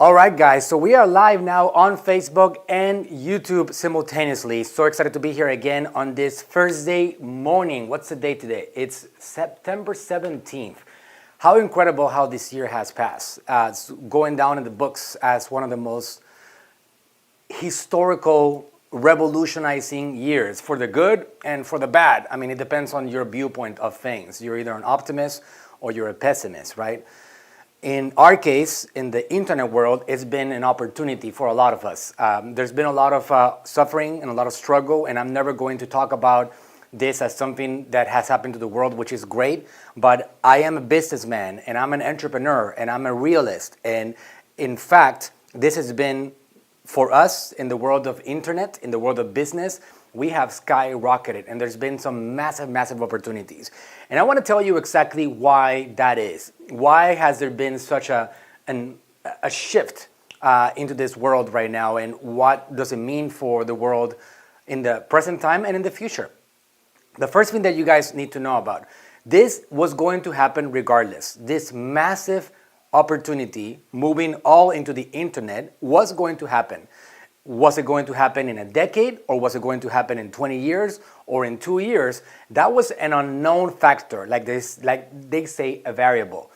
All right, guys, so we are live now on Facebook and YouTube simultaneously. So excited to be here again on this Thursday morning. What's the date today? It's September 17th. How incredible how this year has passed. It's going down in the books as one of the most historical, revolutionizing years for the good and for the bad. I mean, it depends on your viewpoint of things. You're either an optimist or you're a pessimist, right? In our case, in the internet world, it's been an opportunity for a lot of us. There's been a lot of suffering and a lot of struggle, and I'm never going to talk about this as something that has happened to the world, which is great, but I am a businessman, and I'm an entrepreneur, and I'm a realist, and in fact, this has been, for us, in the world of internet, in the world of business, we have skyrocketed, and there's been some massive, massive opportunities. And I want to tell you exactly why that is. Why has there been such a shift into this world right now, and what does it mean for the world in the present time and in the future? The first thing that you guys need to know about, this was going to happen regardless. This massive opportunity moving all into the internet was going to happen. Was it going to happen in a decade, or was it going to happen in 20 years or in 2 years? That was an unknown factor, like they say, a variable.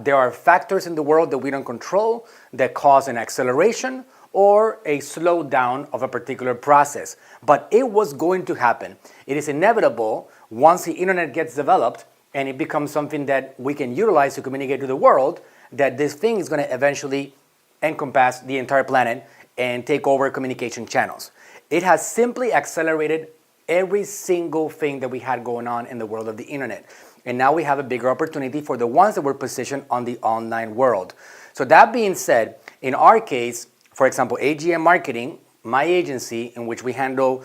There are factors in the world that we don't control that cause an acceleration or a slowdown of a particular process. But it was going to happen. It is inevitable once the internet gets developed and it becomes something that we can utilize to communicate to the world, that this thing is going to eventually encompass the entire planet and take over communication channels. It has simply accelerated every single thing that we had going on in the world of the internet. And now we have a bigger opportunity for the ones that were positioned on the online world. So that being said, in our case, for example, AGM Marketing, my agency in which we handle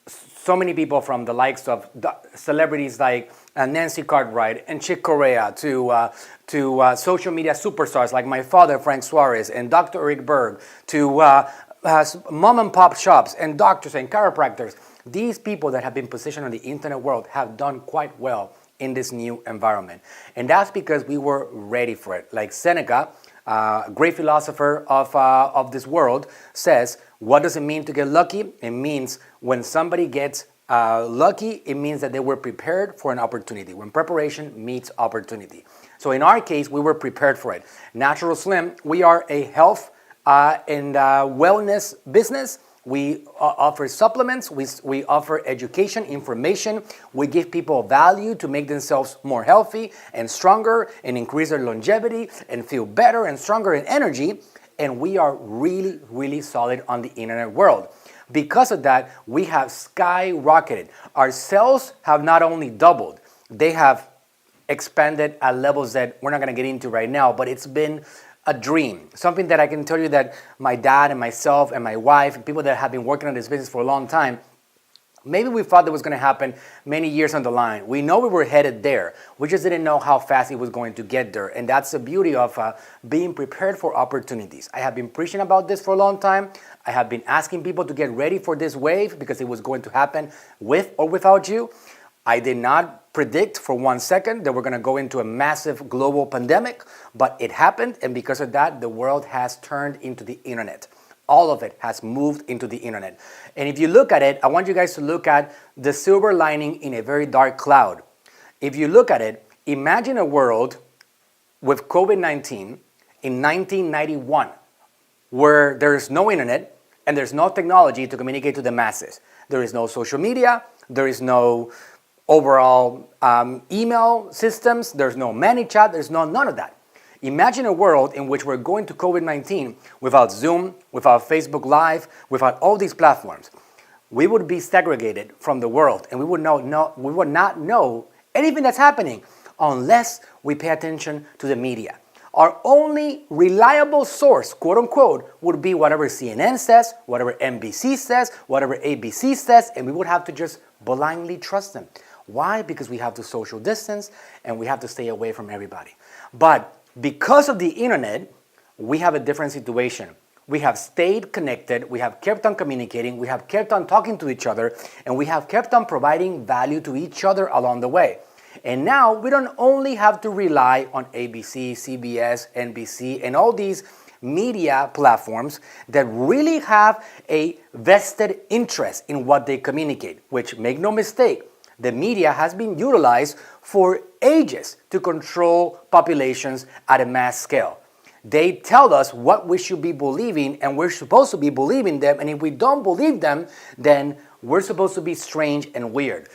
so many people from the likes of celebrities like Nancy Cartwright and Chick Corea to social media superstars like my father, Frank Suarez, and Dr. Eric Berg, to mom and pop shops and doctors and chiropractors. These people that have been positioned on the internet world have done quite well in this new environment. And that's because we were ready for it. Like Seneca, a great philosopher of this world, says, what does it mean to get lucky? It means when somebody gets lucky, it means that they were prepared for an opportunity, when preparation meets opportunity. So in our case, we were prepared for it. Natural Slim, we are a health and wellness business. We offer supplements, we offer education, information, we give people value to make themselves more healthy and stronger and increase their longevity and feel better and stronger in energy. And we are really, really solid on the internet world. Because of that, we have skyrocketed. Our sales have not only doubled, they have expanded at levels that we're not going to get into right now, but it's been a dream. Something that I can tell you that my dad and myself and my wife and people that have been working on this business for a long time, maybe we thought that was going to happen many years on the line. We know we were headed there. We just didn't know how fast it was going to get there. And that's the beauty of being prepared for opportunities. I have been preaching about this for a long time. I have been asking people to get ready for this wave because it was going to happen with or without you. I did not predict for 1 second that we're going to go into a massive global pandemic, but it happened. And because of that, the world has turned into the internet. All of it has moved into the internet. And if you look at it, I want you guys to look at the silver lining in a very dark cloud. If you look at it, imagine a world with COVID-19 in 1991, where there's no internet and there's no technology to communicate to the masses. There is no social media, there is no overall email systems, there's no ManyChat, there's none of that. Imagine a world in which we're going to COVID-19 without Zoom, without Facebook Live, without all these platforms. We would be segregated from the world, and we would not know anything that's happening unless we pay attention to the media. Our only reliable source, quote unquote, would be whatever CNN says, whatever NBC says, whatever ABC says, and we would have to just blindly trust them. Why? Because we have to social distance and we have to stay away from everybody. But because of the internet, we have a different situation. We have stayed connected, we have kept on communicating, we have kept on talking to each other, and we have kept on providing value to each other along the way. And now we don't only have to rely on ABC, CBS, NBC, and all these media platforms that really have a vested interest in what they communicate, which, make no mistake, the media has been utilized for ages to control populations at a mass scale. They tell us what we should be believing, and we're supposed to be believing them, and if we don't believe them, then we're supposed to be strange and weird.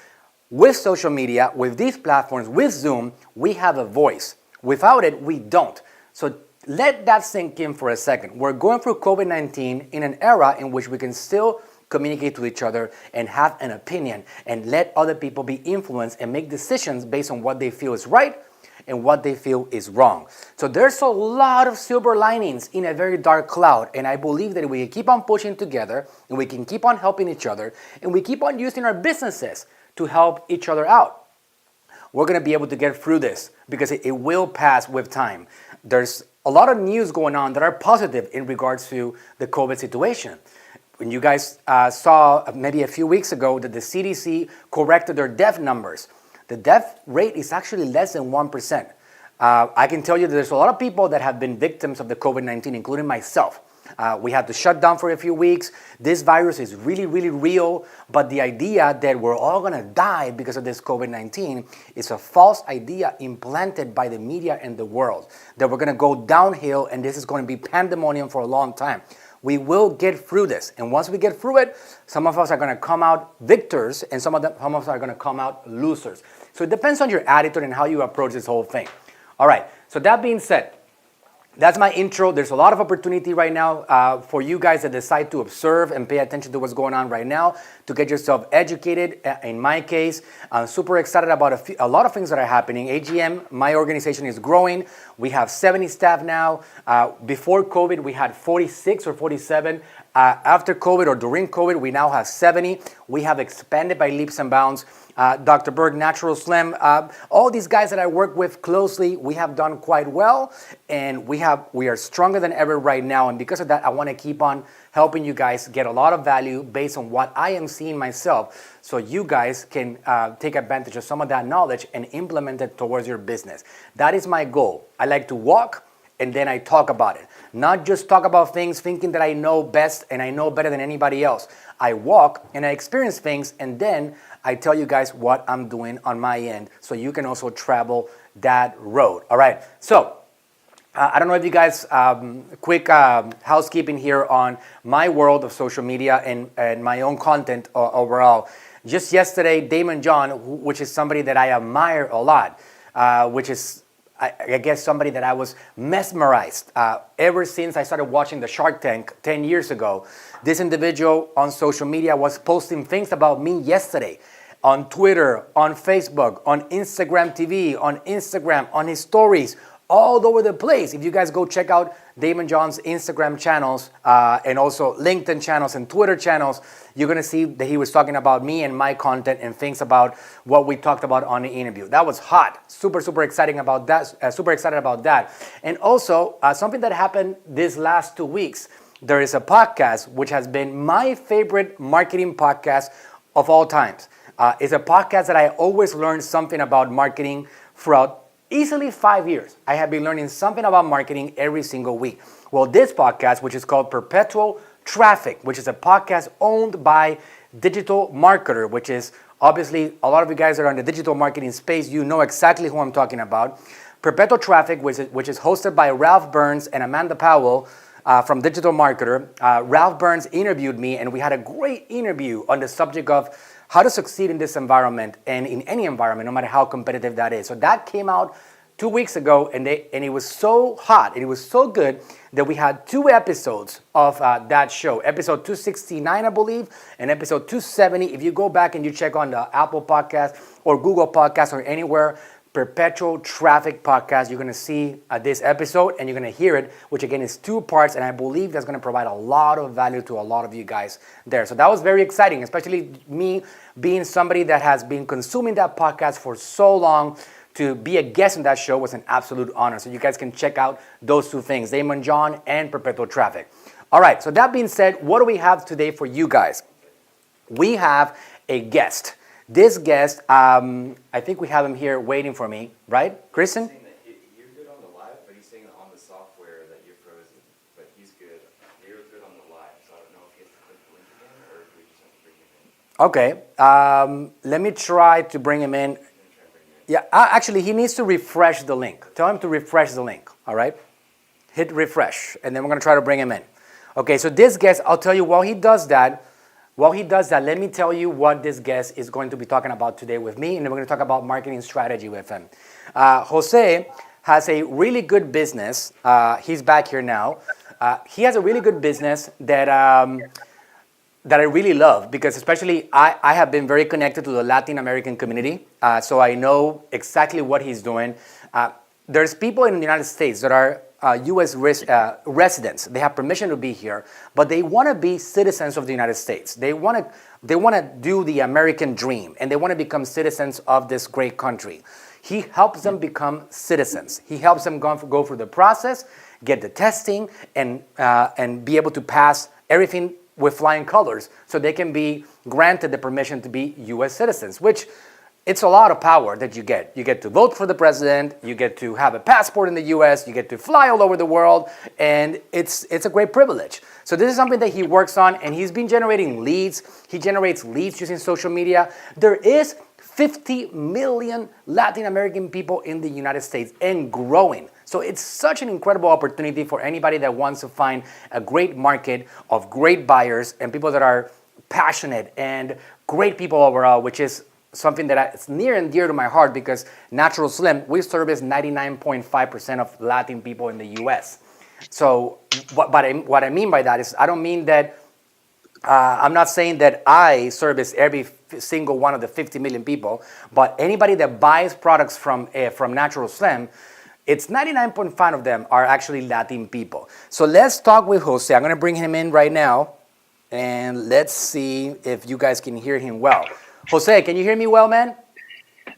With social media, with these platforms, with Zoom, we have a voice. Without it, we don't. So let that sink in for a second. We're going through COVID-19 in an era in which we can still communicate to each other and have an opinion and let other people be influenced and make decisions based on what they feel is right and what they feel is wrong. So there's a lot of silver linings in a very dark cloud, and I believe that we can keep on pushing together and we can keep on helping each other and we keep on using our businesses to help each other out. We're going to be able to get through this because it will pass with time. There's a lot of news going on that are positive in regards to the COVID situation. When you guys saw maybe a few weeks ago that the CDC corrected their death numbers, the death rate is actually less than 1%. I can tell you that there's a lot of people that have been victims of the COVID-19, including myself. We had to shut down for a few weeks. This virus is really, really real, but the idea that we're all going to die because of this COVID-19 is a false idea implanted by the media and the world, that we're going to go downhill and this is going to be pandemonium for a long time. We will get through this, and once we get through it, some of us are going to come out victors and some of us are going to come out losers. So it depends on your attitude and how you approach this whole thing. All right, so that being said, that's my intro. There's a lot of opportunity right now for you guys that decide to observe and pay attention to what's going on right now, to get yourself educated. In my case, I'm super excited about a lot of things that are happening. AGM, my organization, is growing. We have 70 staff now. Before COVID, we had 46 or 47. After COVID or during COVID, we now have 70. We have expanded by leaps and bounds. Dr. Berg, Natural Slim, all these guys that I work with closely, we have done quite well, and we are stronger than ever right now. And because of that, I want to keep on helping you guys get a lot of value based on what I am seeing myself, so you guys can take advantage of some of that knowledge and implement it towards your business. That is my goal. I like to walk and then I talk about it. Not just talk about things thinking that I know best and I know better than anybody else. I walk and I experience things, and then I tell you guys what I'm doing on my end so you can also travel that road. All right, so I don't know if you guys, quick housekeeping here on my world of social media and my own content overall. Just yesterday, Daymond John, which is somebody that I admire a lot, which is I guess somebody that I was mesmerized ever since I started watching the Shark Tank 10 years ago. This individual on social media was posting things about me yesterday on Twitter, on Facebook, on Instagram TV, on Instagram, on his stories, all over the place. If you guys go check out Daymond John's Instagram channels and also LinkedIn channels and Twitter channels, you're going to see that he was talking about me and my content and things about what we talked about on the interview. That was hot. Super, super exciting about that. Super excited about that. And also something that happened this last 2 weeks. There is a podcast which has been my favorite marketing podcast of all times. It's a podcast that I always learn something about marketing throughout easily 5 years. I have been learning something about marketing every single week. Well, this podcast, which is called Perpetual Traffic, which is a podcast owned by Digital Marketer, which is obviously a lot of you guys that are in the digital marketing space, you know exactly who I'm talking about. Perpetual Traffic, which is hosted by Ralph Burns and Amanda Powell from Digital Marketer. Ralph Burns interviewed me, and we had a great interview on the subject of how to succeed in this environment and in any environment, no matter how competitive that is. So that came out 2 weeks ago, and it was so hot, and it was so good that we had 2 episodes of that show. Episode 269, I believe, and episode 270. If you go back and you check on the Apple Podcast or Google Podcast or anywhere, Perpetual Traffic Podcast, you're going to see this episode and you're going to hear it, which again is 2 parts, and I believe that's going to provide a lot of value to a lot of you guys there. So that was very exciting, especially me being somebody that has been consuming that podcast for so long. To be a guest on that show was an absolute honor. So you guys can check out those 2 things, Daymond John and Perpetual Traffic. All right, so that being said, what do we have today for you guys? We have a guest. This guest, I think we have him here waiting for me, right? Kristen? You're good on the live, but he's saying on the software that you're frozen. But Okay. Let me try to bring him in. Yeah, actually, he needs to refresh the link. Tell him to refresh the link, all right? Hit refresh, and then we're going to try to bring him in. Okay, so this guest, I'll tell you, while he does that, let me tell you what this guest is going to be talking about today with me, and then we're going to talk about marketing strategy with him. Jose has a really good business. He's back here now. He has a really good business that I really love, because especially I have been very connected to the Latin American community, so I know exactly what he's doing. There's people in the United States that are U.S. residents. They have permission to be here, but they want to be citizens of the United States. They want to do the American dream, and they want to become citizens of this great country. He helps them become citizens. He helps them go through the process, get the testing, and be able to pass everything with flying colors, so they can be granted the permission to be U.S. citizens, which it's a lot of power that you get. You get to vote for the president, you get to have a passport in the U.S., you get to fly all over the world, and it's a great privilege. So this is something that he works on, and he's been generating leads. He generates leads using social media. There is 50 million Latin American people in the United States and growing. So it's such an incredible opportunity for anybody that wants to find a great market of great buyers and people that are passionate and great people overall, which is something that it's near and dear to my heart, because Natural Slim, we service 99.5% of Latin people in the U.S. So what I mean by that is, I don't mean that, I'm not saying that I service every single one of the 50 million people, but anybody that buys products from Natural Slim, it's 99.5% of them are actually Latin people. So let's talk with Jose. I'm going to bring him in right now, and let's see if you guys can hear him well. Jose, can you hear me well, man?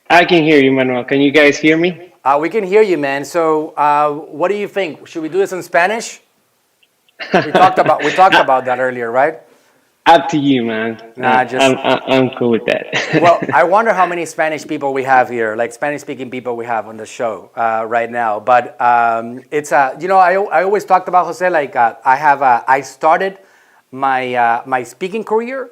I can hear you, Manuel. Can you guys hear me? We can hear you, man. So what do you think? Should we do this in Spanish? We talked about that earlier, right? Up to you, man. I'm cool with that. Well, I wonder how many Spanish people we have here, like Spanish-speaking people we have on the show right now. But it's I always talked about, Jose, like I started my speaking career.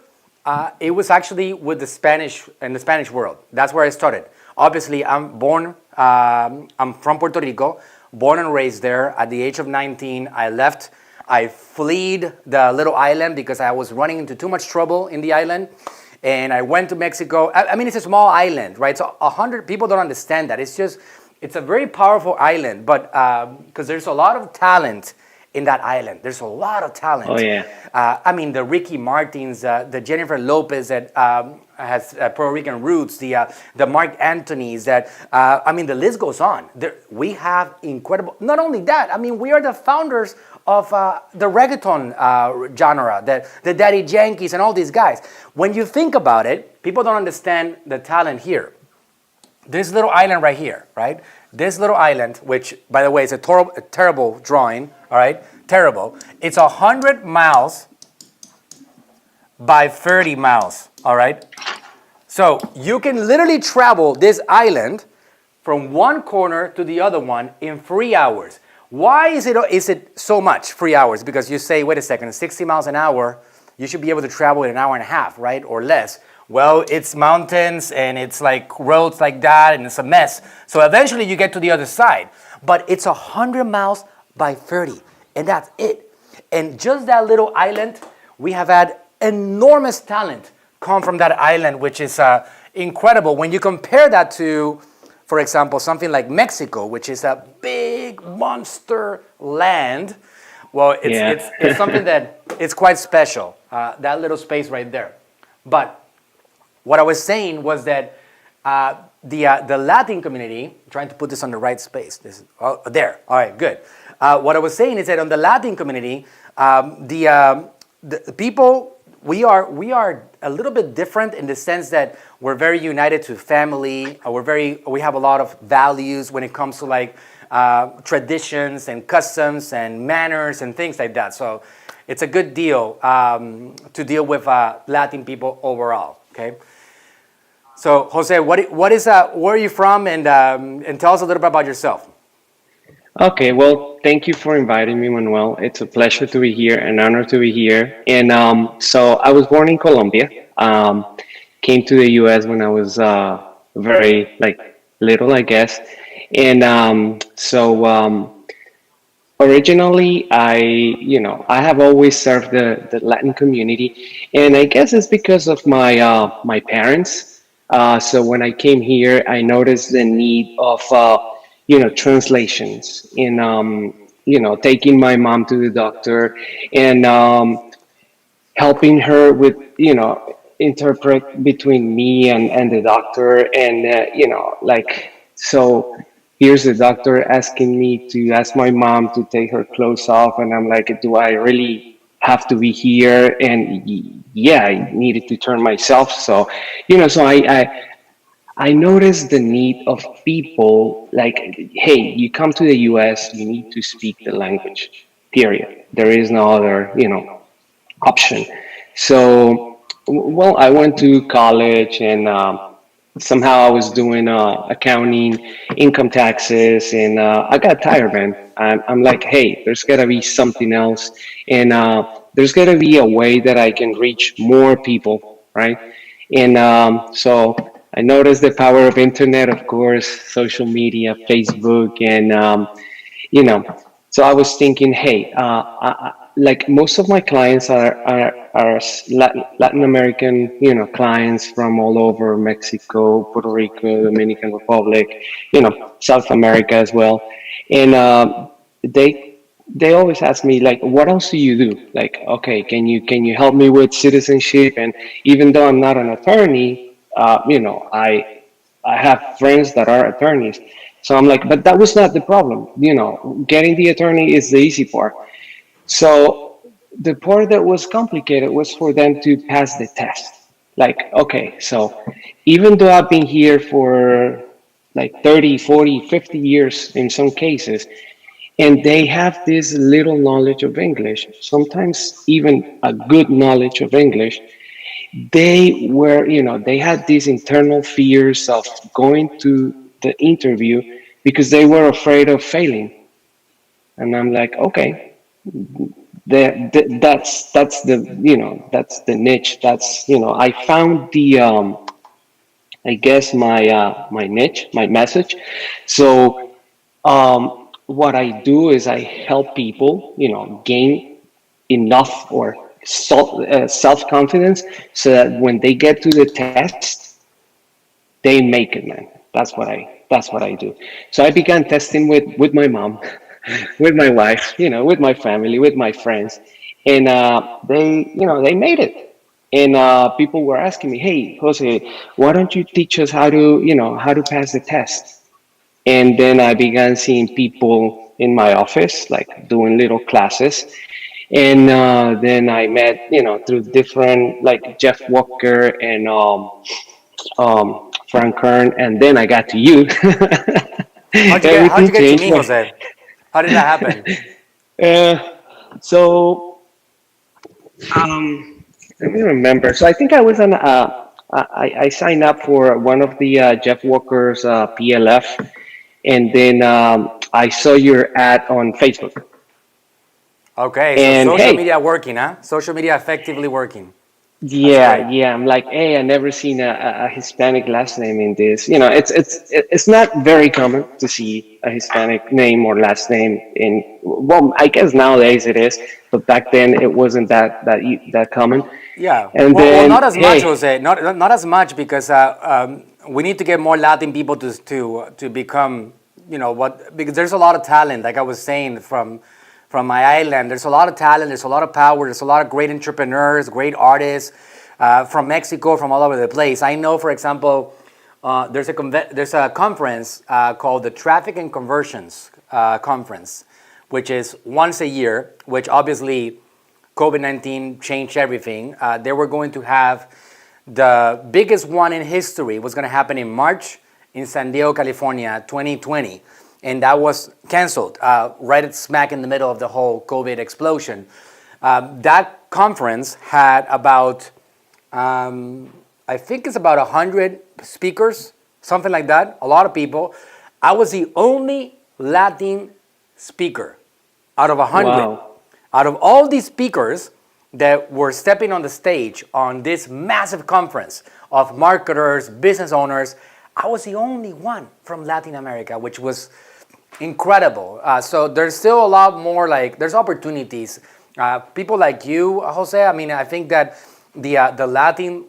It was actually with the Spanish, in the Spanish world. That's where I started. Obviously, I'm from Puerto Rico, born and raised there. At the age of 19, I left. I fled the little island because I was running into too much trouble in the island. And I went to Mexico. I mean, it's a small island, right? So 100 people don't understand that. It's a very powerful island, but because there's a lot of talent in that island. There's a lot of talent. Oh, yeah. I mean, the Ricky Martins, the Jennifer Lopez that has Puerto Rican roots, the Mark Anthony's, I mean, the list goes on. We have incredible, not only that, I mean, we are the founders of the reggaeton genre, the Daddy Yankees and all these guys. When you think about it, people don't understand the talent here. This little island right here, right? This little island, which, by the way, is a terrible drawing, all right? Terrible. It's 100 miles by 30 miles, all right? So you can literally travel this island from one corner to the other one in 3 hours. Why is it so much, 3 hours? Because you say, wait a second, 60 miles an hour, you should be able to travel in an hour and a half, right? Or less. Well, it's mountains and it's like roads like that and it's a mess. So eventually you get to the other side. But it's 100 miles by 30 and that's it. And just that little island, we have had enormous talent come from that island, which is incredible. When you compare that to, for example, something like Mexico, which is a big monster land, well, it's something that it's quite special, that little space right there. But what I was saying was that the Latin community, I'm trying to put this on the right space. There. All right, good. What I was saying is that on the Latin community, the people, we are a little bit different in the sense that we're very united to family. We have a lot of values when it comes to like traditions and customs and manners and things like that. So it's a good deal to deal with Latin people overall. Okay. So Jose, where are you from, and tell us a little bit about yourself. Okay, well, thank you for inviting me, Manuel. It's a pleasure to be here, an honor to be here. And so I was born in Colombia. Came to the U.S. when I was very like little, I guess, and originally, I have always served the Latin community, and I guess it's because of my parents. So when I came here, I noticed the need of translations in taking my mom to the doctor and helping her with interpret between me and the doctor and like so here's the doctor asking me to ask my mom to take her clothes off and I'm like, do I really have to be here? And yeah, I needed to turn myself. So so I noticed the need of people like, hey, you come to the US, you need to speak the language, period. There is no other option. So, well, I went to college and somehow I was doing accounting, income taxes, and I got tired, man. I'm like, hey, there's got to be something else. And there's got to be a way that I can reach more people, right? And so I noticed the power of internet, of course, social media, Facebook, and you know so I was thinking, hey, like most of my clients are Latin American clients from all over Mexico, Puerto Rico, Dominican Republic, South America as well. And they always ask me like, what else do you do? Like, okay, can you help me with citizenship? And even though I'm not an attorney, I have friends that are attorneys. So I'm like, but that was not the problem. Getting the attorney is the easy part. So the part that was complicated was for them to pass the test. Like, okay, so even though I've been here for like 30, 40, 50 years in some cases, and they have this little knowledge of English, sometimes even a good knowledge of English, they had these internal fears of going to the interview because they were afraid of failing. And I'm like, okay, that's the niche. I found I guess my niche, my message. So what I do is I help people, gain enough or self confidence so that when they get to the test, they make it, man. That's what I do. So I began testing with my mom, with my wife, with my family, with my friends, and they made it. And people were asking me, "Hey, Jose, why don't you teach us how to pass the test?" And then I began seeing people in my office, like doing little classes. And then I met, through different, like Jeff Walker and Frank Kern, and then I got to you. How'd Everything you get to changed. me, Jose? How did that happen? So let me remember. So I think I was on. I signed up for one of the Jeff Walker's PLF, and then I saw your ad on Facebook. Okay, so And social hey, media working, huh? Social media effectively working. That's great. yeah. I'm like, hey, I never seen a Hispanic last name in this. It's not very common to see a Hispanic name or last name in. Well, I guess nowadays it is, but back then it wasn't that common. Yeah. And Well, not then, as much, hey, Jose. Not as much because we need to get more Latin people to become, what? Because there's a lot of talent. Like I was saying from my island, there's a lot of talent. There's a lot of power. There's a lot of great entrepreneurs, great artists from Mexico, from all over the place. I know, for example, there's a conference called the Traffic and Conversions Conference, which is once a year. Which obviously COVID-19 changed everything. They were going to have the biggest one in history was going to happen in March in San Diego, California, 2020. And that was canceled right at smack in the middle of the whole COVID explosion. That conference had about, I think it's about 100 speakers, something like that, a lot of people. I was the only Latin speaker out of 100. wow. Out of all these speakers, that were stepping on the stage on this massive conference of marketers, business owners, I was the only one from Latin America, which was incredible. So there's still a lot more, like, there's opportunities. People like you, Jose, I mean, I think that the Latin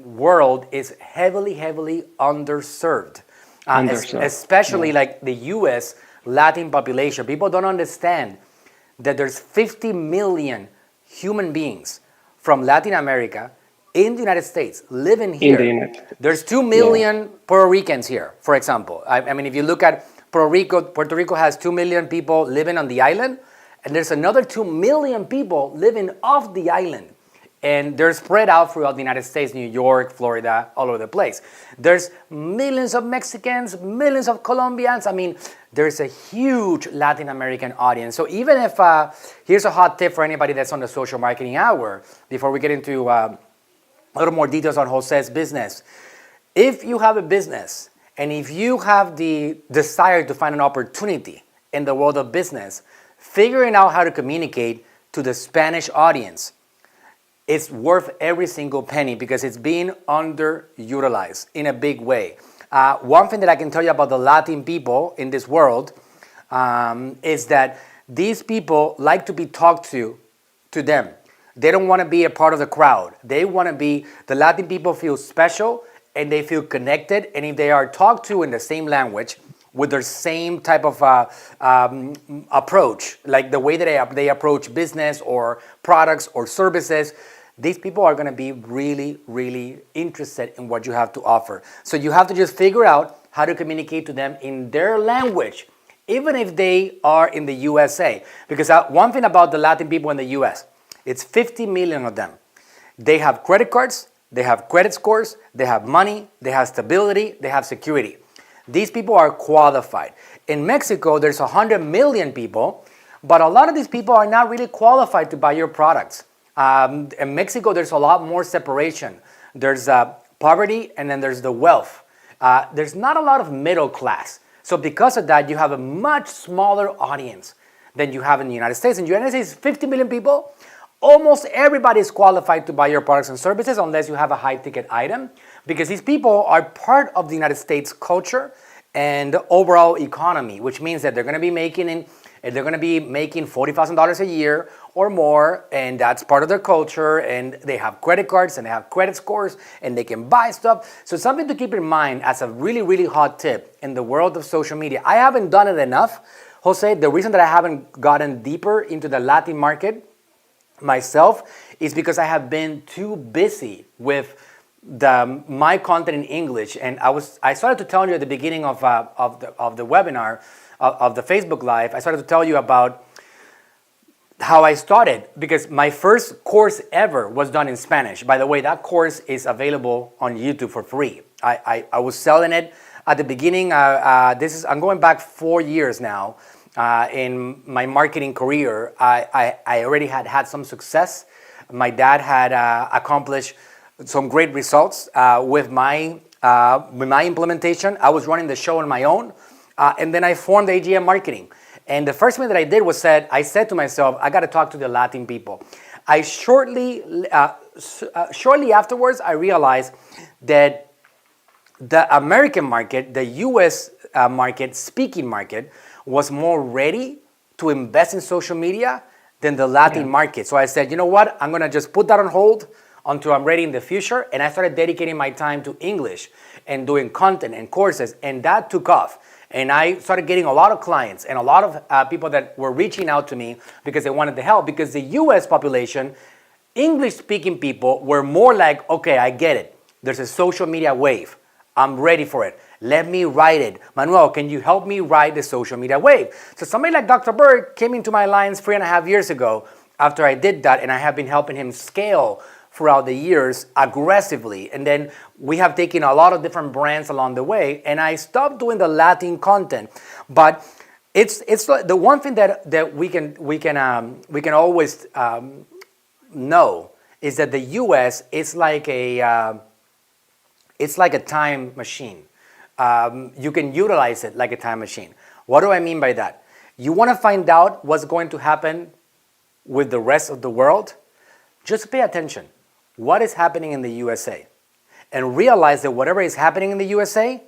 world is heavily underserved. Underserved. Especially Yeah. like the US Latin population. People don't understand that there's 50 million human beings from Latin America in the United States living In here. the United States. There's 2 million Puerto Ricans here, for example. I mean, if you look at Puerto Rico has 2 million people living on the island, and there's another 2 million people living off the island. And they're spread out throughout the United States, New York, Florida, all over the place. There's millions of Mexicans, millions of Colombians. I mean, there's a huge Latin American audience. So even if, here's a hot tip for anybody that's on the Social Marketing Hour, before we get into a little more details on Jose's business. If you have a business, and if you have the desire to find an opportunity in the world of business, figuring out how to communicate to the Spanish audience, it's worth every single penny because it's being underutilized in a big way. One thing that I can tell you about the Latin people in this world is that these people like to be talked to them. They don't want to be a part of the crowd. They want to be, the Latin people feel special and they feel connected. And if they are talked to in the same language, with their same type of approach, like the way that they approach business or products or services, these people are going to be really interested in what you have to offer. So you have to just figure out how to communicate to them in their language, even if they are in the USA. Because one thing about the Latin people in the US, it's 50 million of them. They have credit cards, they have credit scores, they have money, they have stability, they have security. These people are qualified. In Mexico, there's 100 million people, but a lot of these people are not really qualified to buy your products. In Mexico, there's a lot more separation. There's poverty, and then there's the wealth. There's not a lot of middle class. So because of that, you have a much smaller audience than you have in the United States. In the United States, 50 million people. Almost everybody is qualified to buy your products and services unless you have a high-ticket item, because these people are part of the United States culture and the overall economy, which means that they're going to be making $40,000 a year or more, and that's part of their culture, and they have credit cards and they have credit scores and they can buy stuff. So something to keep in mind as a really hot tip in the world of social media. I haven't done it enough, Jose. The reason that I haven't gotten deeper into the Latin market myself is because I have been too busy with my content in English. And I started to tell you at the beginning of the webinar, of the Facebook Live, I started to tell you about how I started, because my first course ever was done in Spanish. By the way, that course is available on YouTube for free. I was selling it at the beginning. I'm going back 4 years now. In my marketing career, I already had some success. My dad had accomplished some great results with my implementation. I was running the show on my own, and then I formed AGM Marketing. And the first thing that I did was I said to myself, I got to talk to the Latin people. Shortly afterwards, I realized that the American market, the US market, speaking market, was more ready to invest in social media than the Latin market. So I said, you know what? I'm going to just put that on hold until I'm ready in the future. And I started dedicating my time to English and doing content and courses. And that took off. And I started getting a lot of clients and a lot of people that were reaching out to me because they wanted the help. Because the US population, English-speaking people, were more like, okay, I get it. There's a social media wave. I'm ready for it. Let me ride it. Manuel, can you help me ride the social media wave? So somebody like Dr. Berg came into my lines 3.5 years ago after I did that, and I have been helping him scale throughout the years aggressively. And then we have taken a lot of different brands along the way, and I stopped doing the Latin content. But it's the one thing that we can always know is that the U.S. is like a time machine. You can utilize it like a time machine. What do I mean by that? You want to find out what's going to happen with the rest of the world? Just pay attention. What is happening in the USA? And realize that whatever is happening in the USA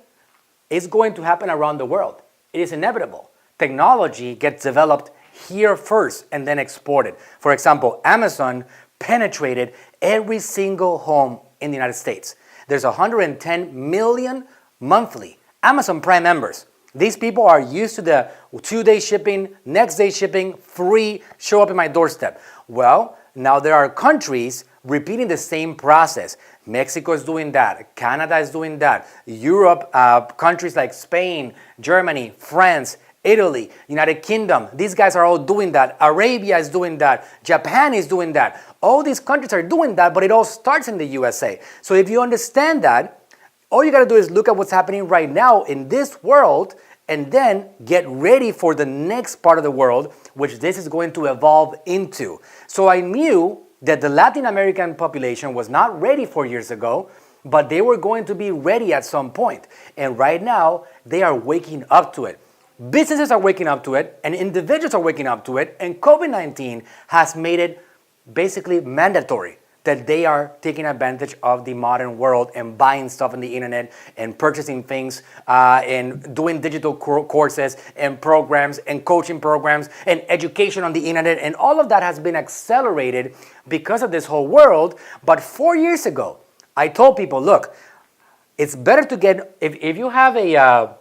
is going to happen around the world. It is inevitable. Technology gets developed here first and then exported. For example, Amazon penetrated every single home in the United States. There's 110 million monthly Amazon Prime members. These people are used to the 2-day shipping, next day shipping, free, show up at my doorstep. Well, now there are countries repeating the same process. Mexico is doing that. Canada is doing that. Europe, countries like Spain, Germany, France, Italy, United Kingdom, these guys are all doing that. Arabia is doing that. Japan is doing that. All these countries are doing that, but it all starts in the USA. So if you understand that, all you got to do is look at what's happening right now in this world and then get ready for the next part of the world, which this is going to evolve into. So I knew that the Latin American population was not ready 4 years ago, but they were going to be ready at some point. And right now, they are waking up to it. Businesses are waking up to it, and individuals are waking up to it, and COVID-19 has made it basically mandatory that they are taking advantage of the modern world and buying stuff on the internet and purchasing things and doing digital courses and programs and coaching programs and education on the internet. And all of that has been accelerated because of this whole world. But 4 years ago, I told people, look, it's better to get, if you have a,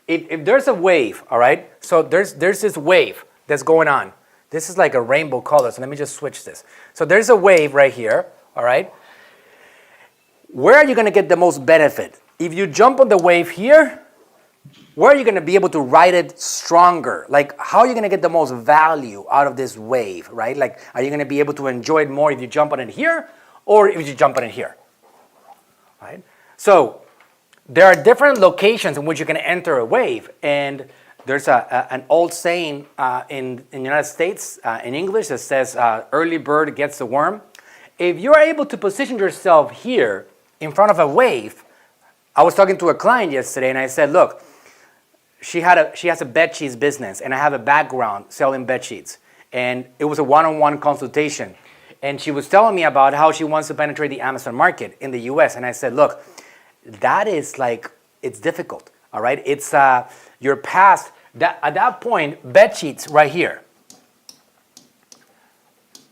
if there's a wave, all right? So there's this wave that's going on. This is like a rainbow color, so let me just switch this. So there's a wave right here, all right? Where are you going to get the most benefit? If you jump on the wave here, where are you going to be able to ride it stronger? Like, how are you going to get the most value out of this wave, right? Like, are you going to be able to enjoy it more if you jump on it here or if you jump on it here, right? So there are different locations in which you can enter a wave, and there's an old saying in the United States, in English, that says, early bird gets the worm. If you're able to position yourself here in front of a wave, I was talking to a client yesterday, and I said, look, she has a bed sheets business, and I have a background selling bed sheets. And it was a one-on-one consultation. And she was telling me about how she wants to penetrate the Amazon market in the US. And I said, look, that is like, it's difficult, all right? It's you're past that. At that point, bed sheets right here.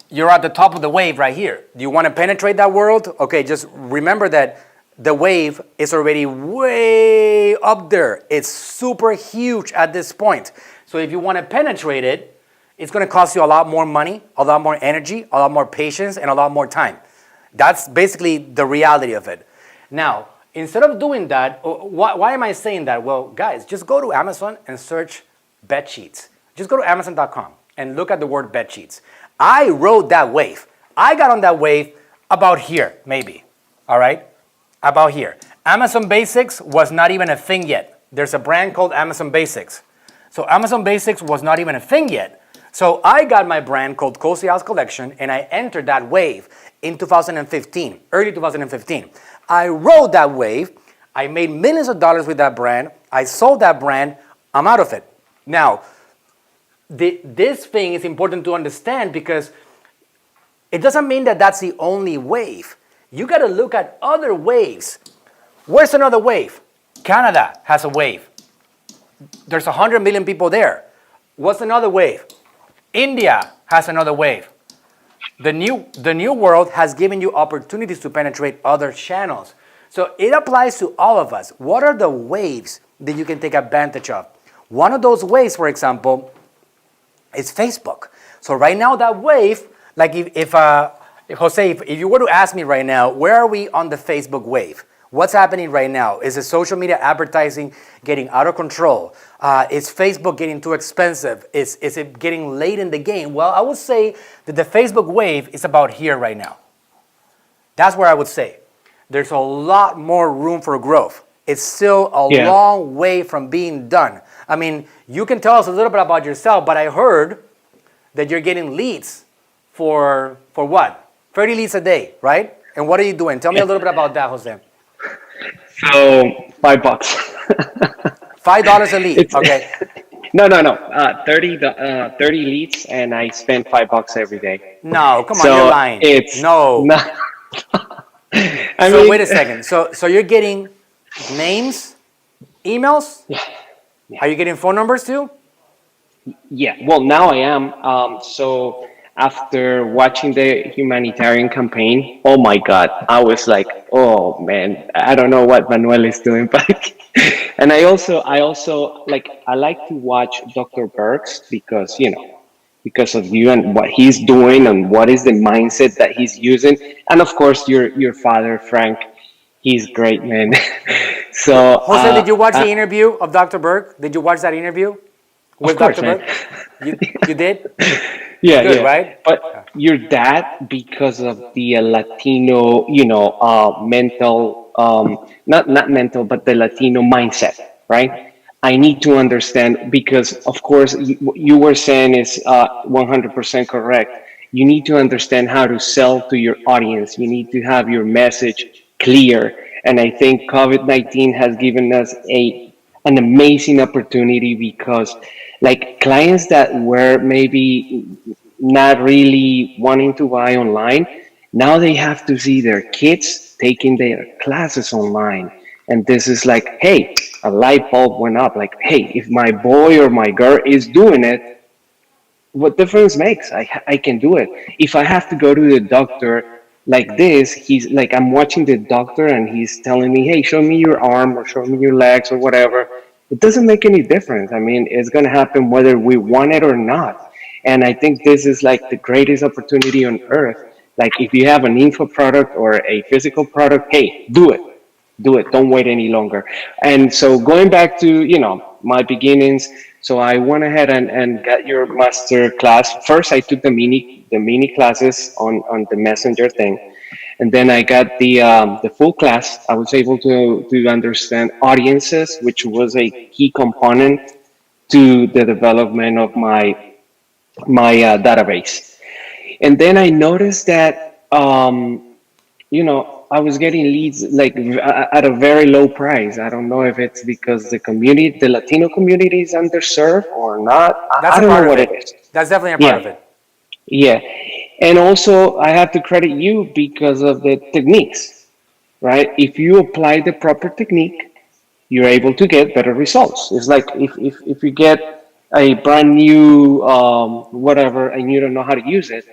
You're at the top of the wave right here. Do you want to penetrate that world? Okay, just remember that the wave is already way up there. It's super huge at this point. So if you want to penetrate it, it's going to cost you a lot more money, a lot more energy, a lot more patience, and a lot more time. That's basically the reality of it. Now, instead of doing that, why am I saying that? Well, guys, just go to Amazon and search bed sheets. Just go to Amazon.com and look at the word bed sheets. I rode that wave. I got on that wave about here, maybe. All right? About here. Amazon Basics was not even a thing yet. There's a brand called Amazon Basics. So Amazon Basics was not even a thing yet. So I got my brand called 𝗟𝗢𝗥𝗡 Collection, and I entered that wave in 2015, early 2015. I rode that wave. I made millions of dollars with that brand. I sold that brand. I'm out of it. Now, this thing is important to understand because it doesn't mean that that's the only wave. You got to look at other waves. Where's another wave? Canada has a wave. There's 100 million people there. What's another wave? India has another wave. The new world has given you opportunities to penetrate other channels. So it applies to all of us. What are the waves that you can take advantage of? One of those waves, for example, is Facebook. So right now that wave, like if Jose, if you were to ask me right now, where are we on the Facebook wave? What's happening right now? Is the social media advertising getting out of control? Is Facebook getting too expensive? Is it getting late in the game? Well, I would say that the Facebook wave is about here right now. That's where I would say. There's a lot more room for growth. It's still a long way from being done. I mean, you can tell us a little bit about yourself, but I heard that you're getting leads for what? 30 leads a day, right? And what are you doing? Tell me a little bit about that, Jose. So $5. $5 a lead. Okay. No. 30 leads, and I spend $5 every day. No, come on, you're So lying. it's No. not. I So mean, wait a second. So you're getting names, emails? Are you getting phone numbers too? yeah. Well, now I am. So after watching the humanitarian campaign, oh my God, I was like, oh man, I don't know what Manuel is doing, but and I also like I like to watch Dr. Burks because of you and what he's doing and what is the mindset that he's using, and of course your father Frank, he's great, man. So Jose, did you watch the interview of Dr. Burke? Did you watch that interview of with course, Dr. man. Burke? You did? It's Yeah, good, yeah. right? But your dad, because of the Latino, mental, not mental, but the Latino mindset, right? I need to understand because, of course, what you were saying is 100% correct. You need to understand how to sell to your audience. You need to have your message clear. And I think COVID-19 has given us an amazing opportunity because like clients that were maybe not really wanting to buy online, now they have to see their kids taking their classes online. And this is like, hey, a light bulb went up. Like, hey, if my boy or my girl is doing it, what difference makes? I can do it. If I have to go to the doctor like this, he's like, I'm watching the doctor and he's telling me, hey, show me your arm or show me your legs or whatever. It doesn't make any difference. I mean, it's going to happen whether we want it or not. And I think this is like the greatest opportunity on earth. Like, if you have an info product or a physical product, hey, do it. Do it. Don't wait any longer. And so going back to, my beginnings, so I went ahead and got your master class. First, I took the mini classes on the messenger thing. And then I got the full class. I was able to understand audiences, which was a key component to the development of my database. And then I noticed that I was getting leads like at a very low price. I don't know if it's because the Latino community is underserved or not. That's I a don't know part of what it. it is. That's definitely a part of Yeah, it. yeah. And also, I have to credit you because of the techniques, right? If you apply the proper technique, you're able to get better results. It's like if you get a brand new whatever and you don't know how to use it,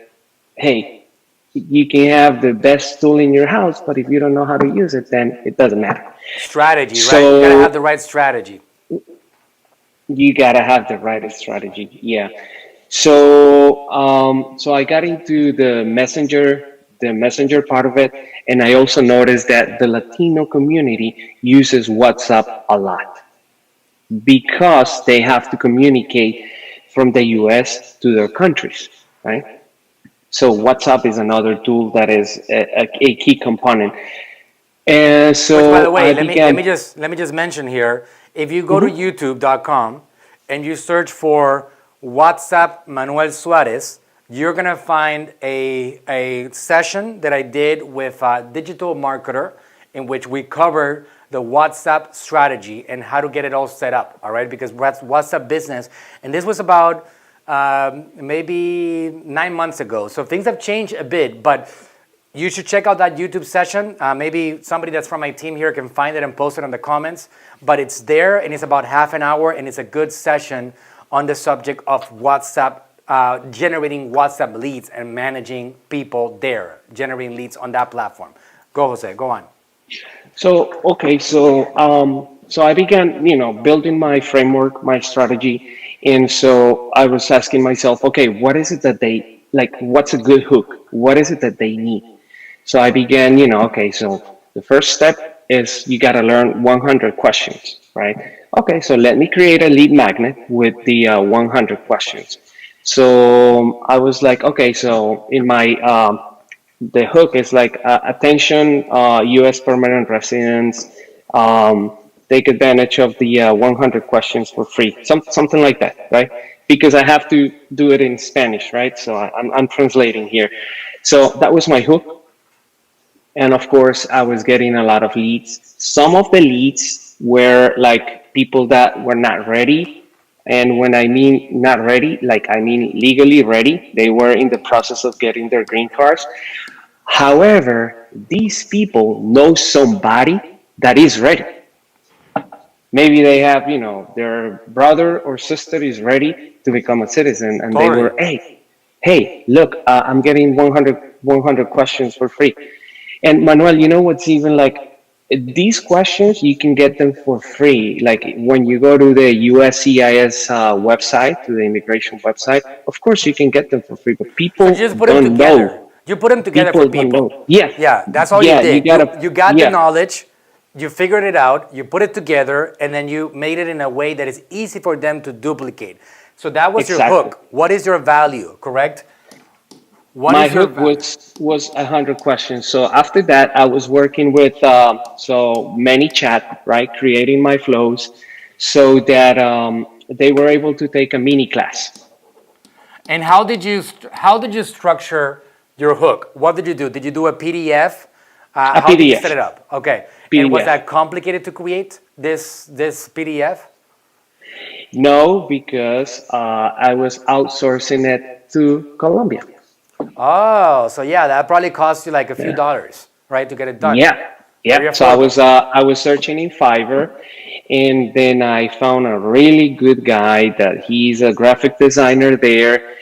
hey, you can have the best tool in your house, but if you don't know how to use it, then it doesn't matter. Strategy, right? You got to have the So right strategy. you gotta have the right strategy. Yeah. So I got into the messenger part of it, and I also noticed that the Latino community uses WhatsApp a lot because they have to communicate from the US to their countries, right? So WhatsApp is another tool that is a key component. And Which, by the so way, I let me began. just mention here. If you go to Mhm. YouTube.com and you search for WhatsApp Manuel Suarez, you're gonna find a session that I did with a digital marketer in which we covered the WhatsApp strategy and how to get it all set up. All right, because WhatsApp business, and this was about maybe 9 months ago. So things have changed a bit, but you should check out that YouTube session. Maybe somebody that's from my team here can find it and post it in the comments. But it's there and it's about half an hour and it's a good session on the subject of WhatsApp, generating WhatsApp leads and managing people there, generating leads on that platform. Go, Jose, go on. So okay, so I began, building my framework, my strategy, and so I was asking myself, okay, what is it that they like? What's a good hook? What is it that they need? So I began, okay, so the first step is you got to learn 100 questions, right? Okay, so let me create a lead magnet with the 100 questions. So I was like, okay, so in my the hook is like attention U.S. permanent residents, take advantage of the 100 questions for free, something like that, right? Because I have to do it in Spanish, right? So I'm translating here. So that was my hook. And of course, I was getting a lot of leads. Some of the leads were like people that were not ready And when I mean not ready, like I mean legally ready, they were in the process of getting their green cards. However, these people know somebody that is ready. Maybe they have, their brother or sister is ready to become a citizen, and they Totally. were, hey, look, I'm getting 100 questions for free. And Manuel, you know what's even like, these questions, you can get them for free. Like when you go to the USCIS website, to the immigration website, of course you can get them for free, but So you people just put them don't together. know. You put them together for People don't people. know. Yeah, Yeah, that's all you yeah, you did. You gotta, you got the yeah, knowledge, you figured it out, you put it together, and then you made it in a way that is easy for them to duplicate. So that was your exactly. hook. What is your value, correct? What My is your hook value? was 100 questions. So after that, I was working with ManyChat, right, creating my flows, so that they were able to take a mini class, And how did you structure your hook? What did you do? Did you do a PDF? a How did you set PDF, it up? Okay. And was PDF. that complicated to create this PDF? No, because I was outsourcing it to Colombia. Oh, so yeah, that probably cost you like a few Yeah. dollars, right, to get it done. Yeah, Very yeah. So affordable. I was searching in Fiverr, and then I found a really good guy that he's a graphic designer there,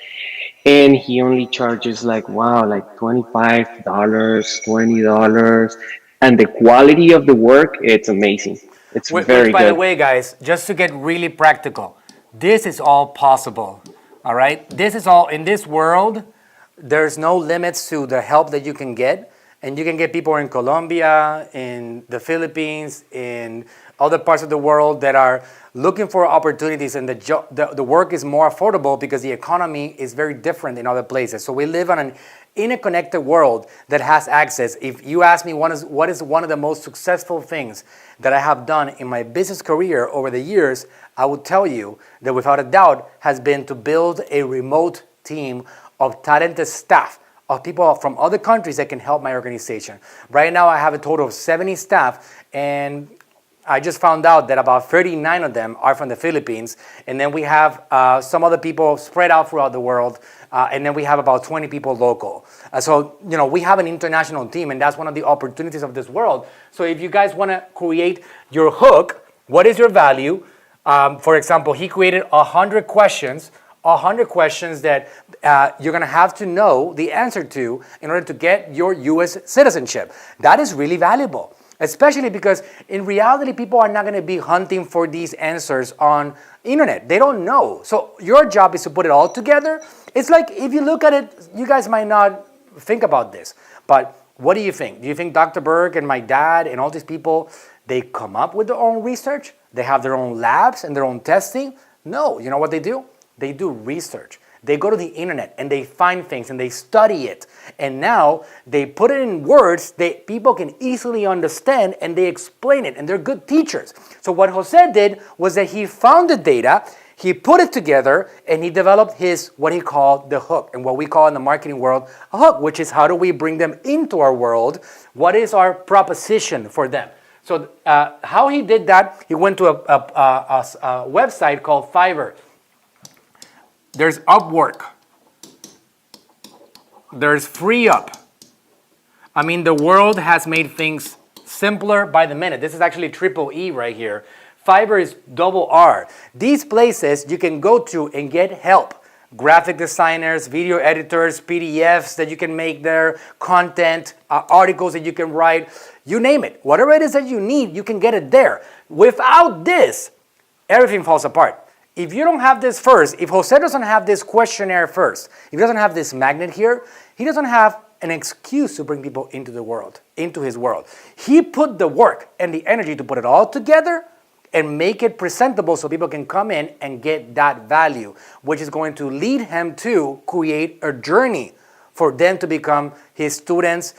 and he only charges like wow, like $25, $20, and the quality of the work, it's amazing. It's Which, very by the good. way, guys, just to get really practical, this is all possible. All right? This is all in this world. There's no limits to the help that you can get. And you can get people in Colombia, in the Philippines, in other parts of the world that are looking for opportunities, and the work is more affordable because the economy is very different in other places. So we live on an interconnected world that has access. If you ask me what is one of the most successful things that I have done in my business career over the years, I would tell you that without a doubt has been to build a remote team of talented staff, of people from other countries that can help my organization. Right now I have a total of 70 staff, and I just found out that about 39 of them are from the Philippines, and then we have some other people spread out throughout the world, and then we have about 20 people local. So, we have an international team, and that's one of the opportunities of this world. So if you guys want to create your hook, what is your value? For example, he created 100 questions, 100 questions that you're going to have to know the answer to in order to get your U.S. citizenship. That is really valuable. Especially because in reality, people are not going to be hunting for these answers on internet. They don't know. So your job is to put it all together. It's like, if you look at it, you guys might not think about this, but what do you think? Do you think Dr. Berg and my dad and all these people, they come up with their own research? They have their own labs and their own testing? No. You know what they do? They do research. They go to the internet and they find things and they study it. And now they put it in words that people can easily understand, and they explain it, and they're good teachers. So what Jose did was that he found the data, he put it together, and he developed what he called the hook, and what we call in the marketing world a hook, which is how do we bring them into our world? What is our proposition for them? So how he did that, he went to a website called Fiverr. There's Upwork. There's FreeUp. I mean, the world has made things simpler by the minute. This is actually triple E right here. Fiverr is double R. These places you can go to and get help. Graphic designers, video editors, PDFs that you can make there, content, articles that you can write, you name it. Whatever it is that you need, you can get it there. Without this, everything falls apart. If you don't have this first, if Jose doesn't have this questionnaire first, if he doesn't have this magnet here, he doesn't have an excuse to bring people into the world, into his world. He put the work and the energy to put it all together and make it presentable so people can come in and get that value, which is going to lead him to create a journey for them to become his students,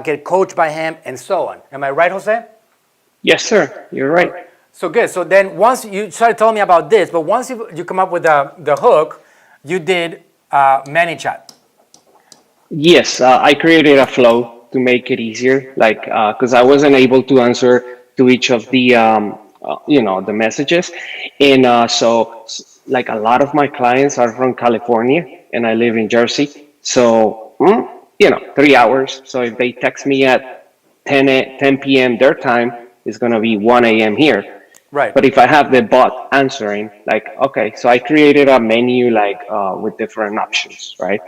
get coached by him, and so on. Am I right, Jose? Yes, sir. You're right. So good. So then once you started telling me about this, but once you come up with the hook, you did ManyChat. Yes, I created a flow to make it easier, like because I wasn't able to answer to each of the the messages. And so, like a lot of my clients are from California, and I live in Jersey. So, 3 hours. So if they text me at 10 p.m. their time, it's going to be 1 a.m. here. Right. But if I have the bot answering, like, okay, so I created a menu like with different options, right?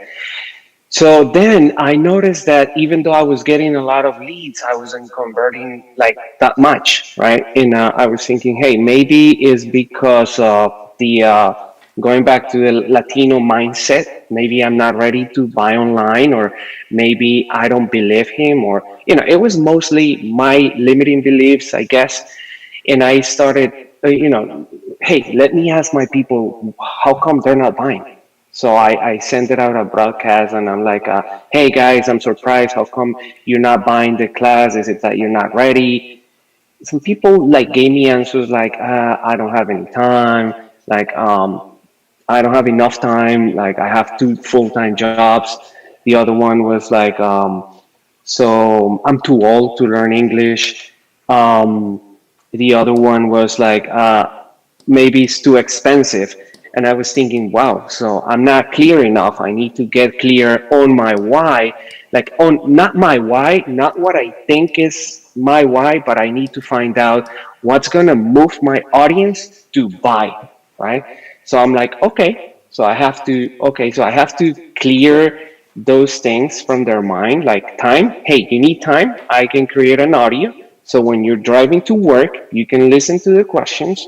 So then I noticed that even though I was getting a lot of leads, I wasn't converting like that much, right? And I was thinking, hey, maybe it's because of the going back to the Latino mindset. Maybe I'm not ready to buy online, or maybe I don't believe him, or it was mostly my limiting beliefs, I guess. And I started, hey, let me ask my people, how come they're not buying? So I sent it out a broadcast, and I'm like, hey guys, I'm surprised. How come you're not buying the class? Is it that you're not ready? Some people like gave me answers like, I don't have any time. Like, I don't have enough time. Like, I have two full-time jobs. The other one was like, so I'm too old to learn English. The other one was like, maybe it's too expensive. And I was thinking, wow, so I'm not clear enough. I need to get clear on my why, like on not my why, not what I think is my why, but I need to find out what's going to move my audience to buy, right? So I'm like, so I have to clear those things from their mind, like time. Hey, you need time? I can create an audio. So when you're driving to work, you can listen to the questions.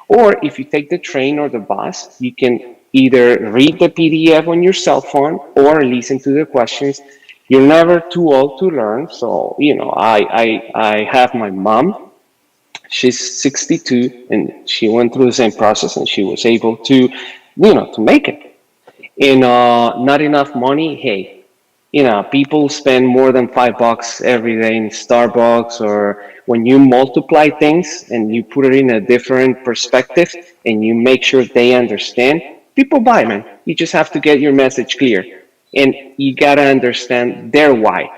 Or if you take the train or the bus, you can either read the PDF on your cell phone or listen to the questions. You're never too old to learn. So, I have my mom. She's 62, and she went through the same process, and she was able to make it. And not enough money. Hey, people spend more than $5 every day in Starbucks. Or when you multiply things and you put it in a different perspective and you make sure they understand, people buy, man. You just have to get your message clear, and you gotta understand their why,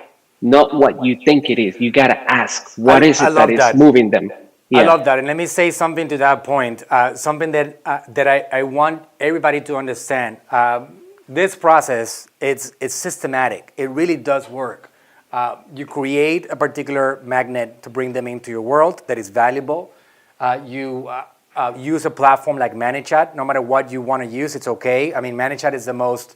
not what you think it is. You gotta ask, what is I it that love is that. moving them? I Yeah. love that. And let me say something to that point, something that I want everybody to understand. This process, it's systematic. It really does work. You create a particular magnet to bring them into your world that is valuable. You use a platform like ManyChat. No matter what you want to use, it's okay. I mean, ManyChat is the most,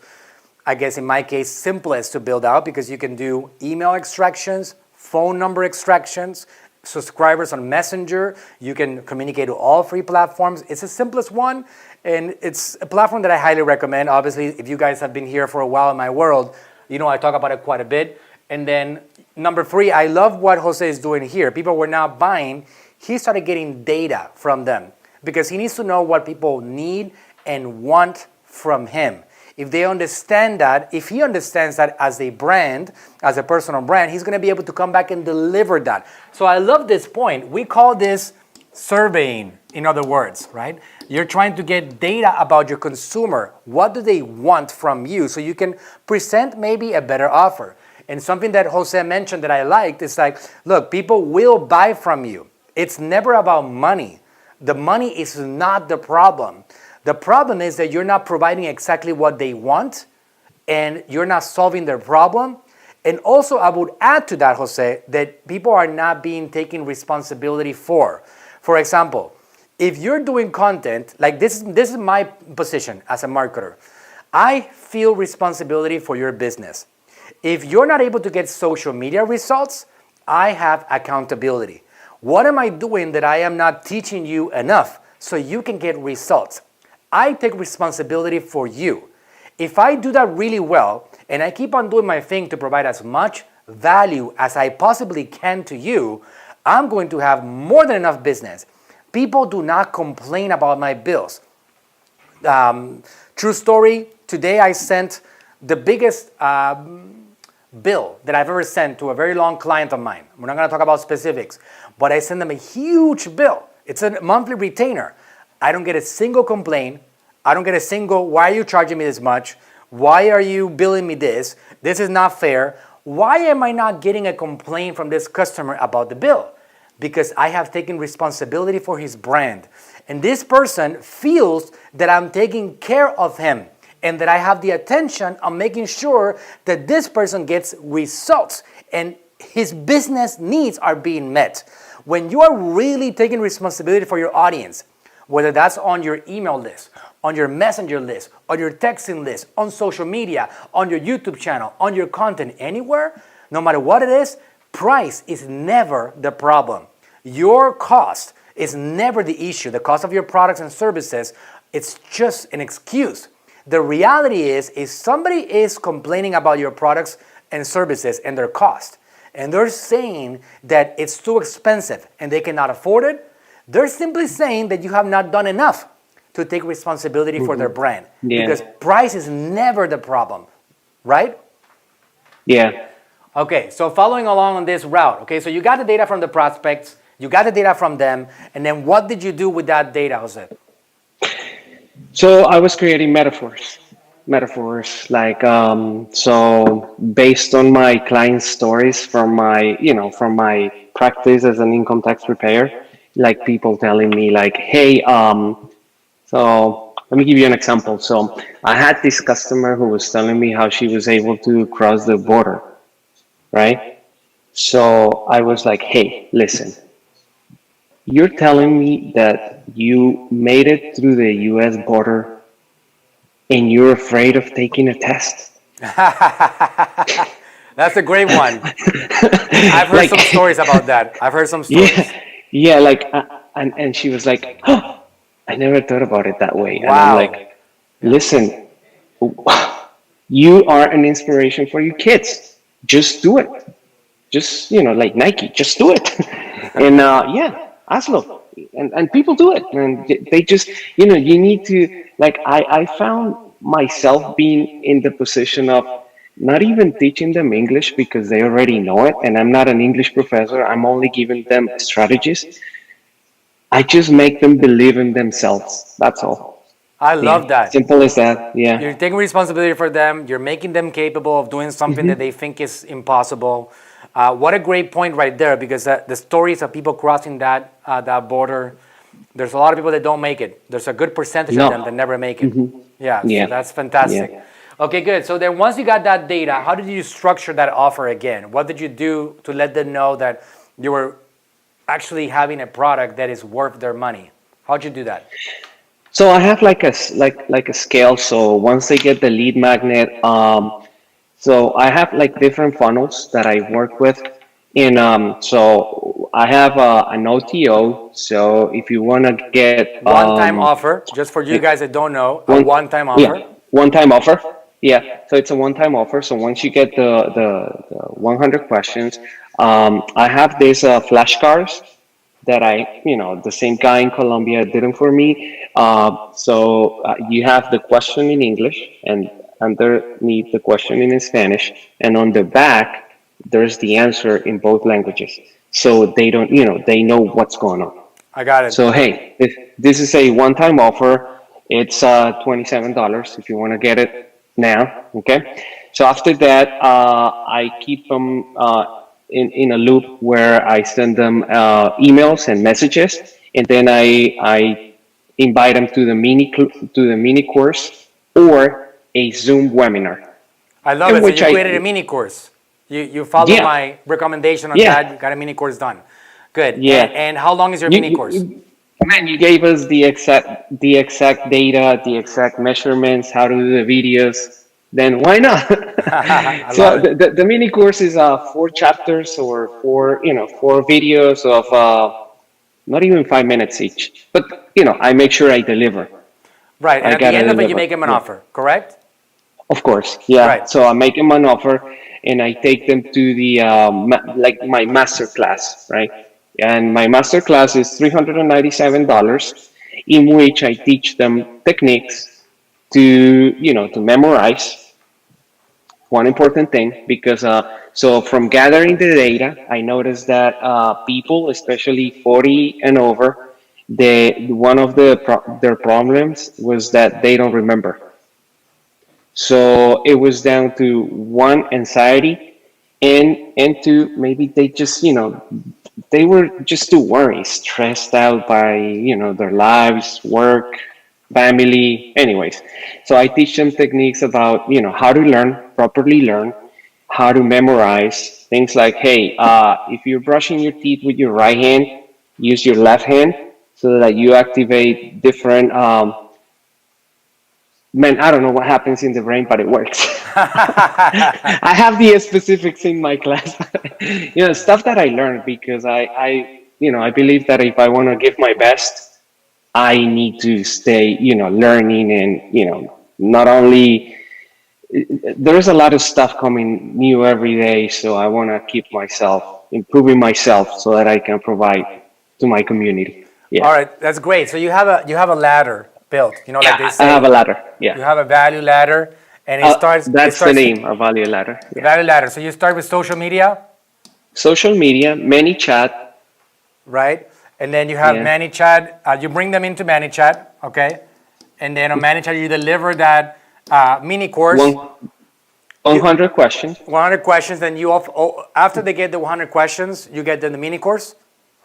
I guess in my case, simplest to build out, because you can do email extractions, phone number extractions, subscribers on Messenger. You can communicate to all three platforms. It's the simplest one, and it's a platform that I highly recommend. Obviously, if you guys have been here for a while in my world, I talk about it quite a bit. And then number three, I love what Jose is doing here. People were not buying. He started getting data from them, because he needs to know what people need and want from him. If they understand that, if he understands that as a brand, as a personal brand, he's going to be able to come back and deliver that. So I love this point. We call this surveying, in other words, right? You're trying to get data about your consumer. What do they want from you? So you can present maybe a better offer. And something that Jose mentioned that I liked is like, look, people will buy from you. It's never about money. The money is not the problem. The problem is that you're not providing exactly what they want, and you're not solving their problem. And also, I would add to that, Jose, that people are not being taken responsibility for. For example, if you're doing content, like this is my position as a marketer. I feel responsibility for your business. If you're not able to get social media results, I have accountability. What am I doing that I am not teaching you enough so you can get results? I take responsibility for you. If I do that really well, and I keep on doing my thing to provide as much value as I possibly can to you, I'm going to have more than enough business. People do not complain about my bills. True story, today I sent the biggest bill that I've ever sent to a very long client of mine. We're not going to talk about specifics, but I sent them a huge bill. It's a monthly retainer. I don't get a single complaint. I don't get a single, why are you charging me this much? Why are you billing me this? This is not fair. Why am I not getting a complaint from this customer about the bill? because I have taken responsibility for his brand. And this person feels that I'm taking care of him and that I have the attention on making sure that this person gets results and his business needs are being met. When you are really taking responsibility for your audience, whether that's on your email list, on your messenger list, on your texting list, on social media, on your YouTube channel, on your content, anywhere, no matter what it is, price is never the problem. Your cost is never the issue. The cost of your products and services, it's just an excuse. The reality is, if somebody is complaining about your products and services and their cost, and they're saying that it's too expensive and they cannot afford it, they're simply saying that you have not done enough to take responsibility for their brand. Yeah. Because price is never the problem, right? Yeah. Okay, so following along on this route, okay, so you got the data from the prospects, you got the data from them, and then what did you do with that data, Jose? So I was creating metaphors, like, so based on my client stories from from my practice as an income tax preparer, like people telling me like, hey, so let me give you an example. So I had this customer who was telling me how she was able to cross the border, right? So I was like, hey, listen, you're telling me that you made it through the US border and you're afraid of taking a test? That's a great one. I've heard Like, some stories about that. I've heard some stories. yeah, like, and she was like, oh, I never thought about it that way. And I'm Wow. like, listen, you are an inspiration for your kids. Just do it. Just, like Nike, just do it. And yeah, hazlo. And people do it. And they just, you need to, like, I found myself being in the position of not even teaching them English because they already know it. And I'm not an English professor. I'm only giving them strategies. I just make them believe in themselves. That's all. I love that. Simple as that. Yeah. You're taking responsibility for them. You're making them capable of doing something that they think is impossible. What a great point right there, because the stories of people crossing that border, there's a lot of people that don't make it. There's a good percentage of them that never make it. Yeah, Yeah. so that's fantastic. Yeah. Okay, good. So then once you got that data, how did you structure that offer again? What did you do to let them know that you were actually having a product that is worth their money? How'd you do that? So I have like a scale. So once they get the lead magnet, so I have like different funnels that I work with. And so I have an OTO. So if you want to get One-time offer, just for you guys that don't know, a one-time offer. Yeah, one-time offer. Yeah, so it's a one-time offer. So once you get the 100 questions, I have these flashcards that the same guy in Colombia did them for me. So you have the question in English and underneath the question in Spanish, and on the back there's the answer in both languages. So they don't, they know what's going on. I got it. So hey, this is a one-time offer. It's $27 if you want to get it now. Okay. So after that, I keep them in a loop where I send them emails and messages, and then I invite them to the mini course or a Zoom webinar. I love it. So you created a mini course. You followed my recommendation on that. You got a mini course done. Good. Yeah. And how long is your mini course? Man, you gave us the exact data, the exact measurements, how to do the videos. Then why not? So the mini course is 4 chapters or 4 videos of not even 5 minutes each. But I make sure I deliver. Right. And at the end of it, you make them an offer, correct? Of course, yeah. Right. So I make them an offer, and I take them to the my master class, right? And my master class is $397, in which I teach them techniques to to memorize. One important thing, because so from gathering the data, I noticed that people, especially 40 and over, one of their problems was that they don't remember. So it was down to one, anxiety, and two, maybe they just they were just too worried, stressed out by, their lives, work, family, anyways. So I teach them techniques about, how to properly learn, how to memorize things like, hey, if you're brushing your teeth with your right hand, use your left hand so that you activate different, man, I don't know what happens in the brain, but it works. I have the specifics in my class, stuff that I learned because I believe that if I want to give my best, I need to stay, learning and, not only there's a lot of stuff coming new every day. So I want to keep myself improving myself so that I can provide to my community. Yeah. All right, that's great. So you have a ladder built, like they say. I have a ladder. Yeah. You have a value ladder, and That's the name, a value ladder. Yeah. Value ladder. So you start with social media. Social media, ManyChat. Right, and then you have ManyChat. You bring them into ManyChat, okay, and then on ManyChat you deliver that mini course. 100 questions. 100 questions. Then after they get the 100 questions, you get the mini course.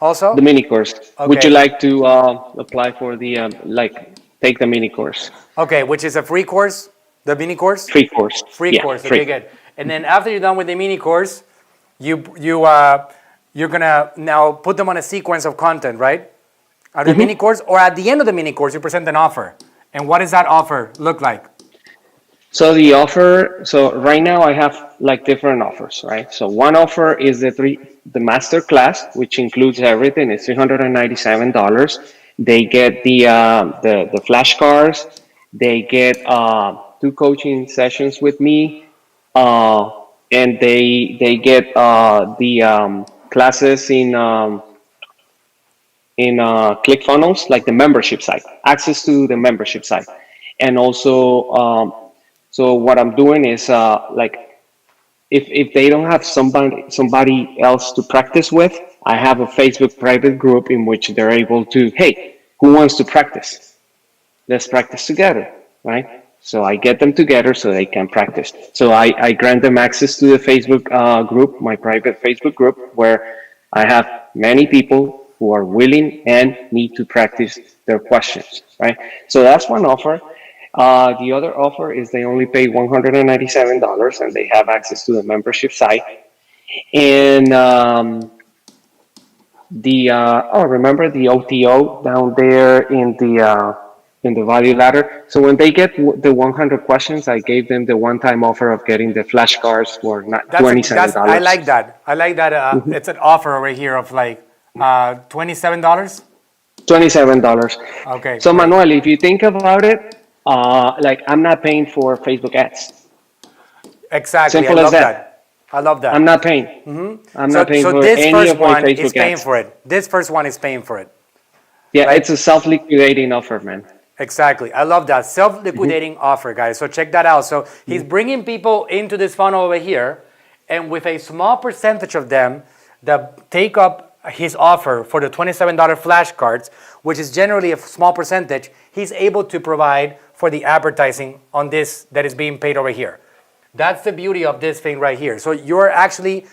Also? The mini course. Okay. Would you like to apply for the, take the mini course? Okay, which is a free course? The mini course? Free course. Free course, okay, good. And then after you're done with the mini course, you're gonna now put them on a sequence of content, right? At the mini course, or at the end of the mini course, you present an offer. And what does that offer look like? So right now I have different offers, right? So one offer is the master class, which includes everything. It's $397. They get the flashcards. They get 2 coaching sessions with me, and they get the classes in ClickFunnels, like the membership site, access to the membership site, and also. So what I'm doing is if they don't have somebody else to practice with, I have a Facebook private group in which they're able to, hey, who wants to practice? Let's practice together, right? So I get them together so they can practice. So I grant them access to the Facebook group, my private Facebook group, where I have many people who are willing and need to practice their questions, right? So that's one offer. The other offer is they only pay $197 and they have access to the membership site. And remember the OTO down there in the value ladder? So when they get the 100 questions, I gave them the one-time offer of getting the flashcards for $27. I like that. It's an offer over here of $27. $27. Okay. So great. Manuel, if you think about it, I'm not paying for Facebook ads. Exactly. Simple as that. I love that. I'm not paying. I'm not paying for any of my Facebook ads. This first one is paying for it. Yeah, right? It's a self-liquidating offer, man. Exactly. I love that. Self-liquidating offer, guys. So check that out. So he's bringing people into this funnel over here, and with a small percentage of them that take up his offer for the $27 flashcards, which is generally a small percentage, he's able to provide for the advertising on this that is being paid over here. That's the beauty of this thing right here. So you're actually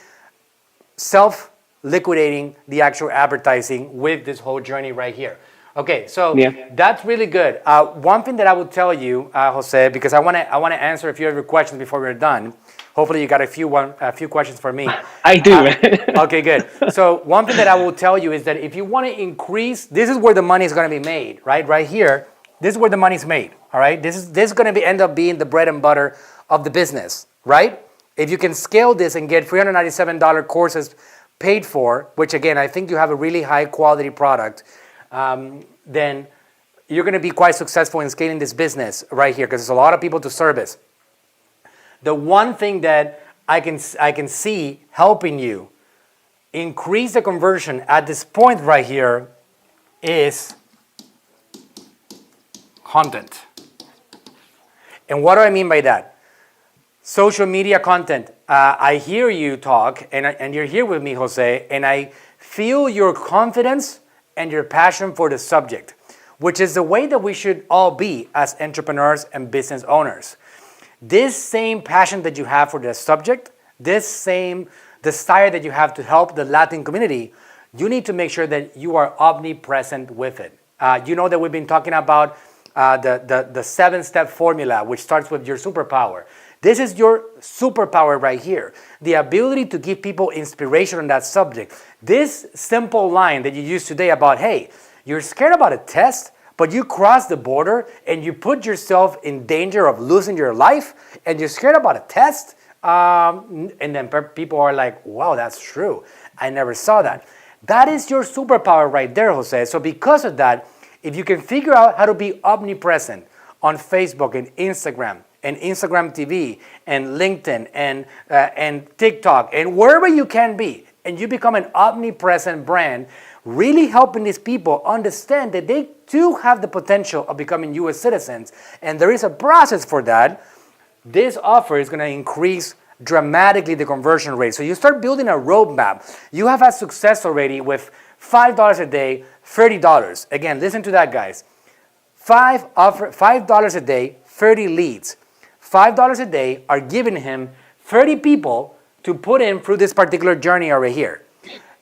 self-liquidating the actual advertising with this whole journey right here. Okay, so that's really good. One thing that I would tell you, Jose, because I want to answer a few of your questions before we're done. Hopefully you got a few questions for me. I do. Okay, good. So one thing that I will tell you is that if you want to increase, this is where the money is going to be made, right? Right here, this is where the money's made, all right? This is going to end up being the bread and butter of the business, right? If you can scale this and get $397 courses paid for, which again, I think you have a really high quality product, then you're going to be quite successful in scaling this business right here because there's a lot of people to service. The one thing that I can see helping you increase the conversion at this point right here is content. And what do I mean by that? Social media content. I hear you talk, and you're here with me, Jose, and I feel your confidence and your passion for the subject, which is the way that we should all be as entrepreneurs and business owners. This same passion that you have for the subject, this same desire that you have to help the Latin community, you need to make sure that you are omnipresent with it. You know that we've been talking about the 7-step formula, which starts with your superpower. This is your superpower right here. The ability to give people inspiration on that subject. This simple line that you used today about, hey, you're scared about a test, but you cross the border and you put yourself in danger of losing your life, and you're scared about a test, and then people are like, wow, that's true. I never saw that. That is your superpower right there, Jose. So because of that, if you can figure out how to be omnipresent on Facebook and Instagram TV and LinkedIn and TikTok and wherever you can be, and you become an omnipresent brand, really helping these people understand that they too have the potential of becoming U.S. citizens, and there is a process for that, this offer is going to increase dramatically the conversion rate. So you start building a roadmap. You have had success already with $5 a day, $30. Again, listen to that, guys. $5 a day, 30 leads. $5 a day are giving him 30 people to put in through this particular journey over here.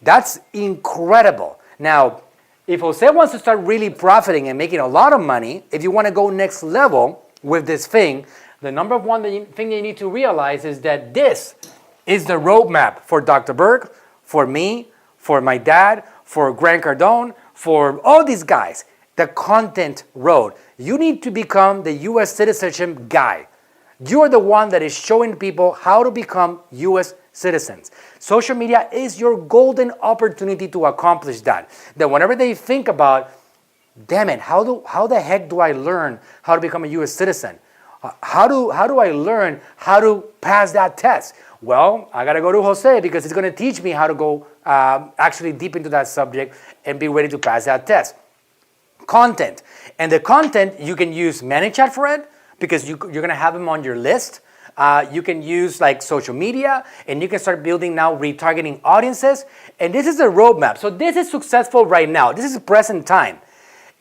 That's incredible. Now, if Jose wants to start really profiting and making a lot of money, if you want to go next level with this thing, the number one thing you need to realize is that this is the roadmap for Dr. Berg, for me, for my dad, for Grant Cardone, for all these guys. The content road. You need to become the U.S. citizenship guy. You are the one that is showing people how to become U.S. citizens. Social media is your golden opportunity to accomplish that. That whenever they think about, damn it, how the heck do I learn how to become a U.S. citizen? How do I learn how to pass that test? Well, I got to go to Jose because he's going to teach me how to go actually deep into that subject and be ready to pass that test. Content. And the content, you can use ManyChat for it because you're going to have them on your list. You can use like social media, and you can start building now retargeting audiences. And this is a roadmap. So this is successful right now. This is present time.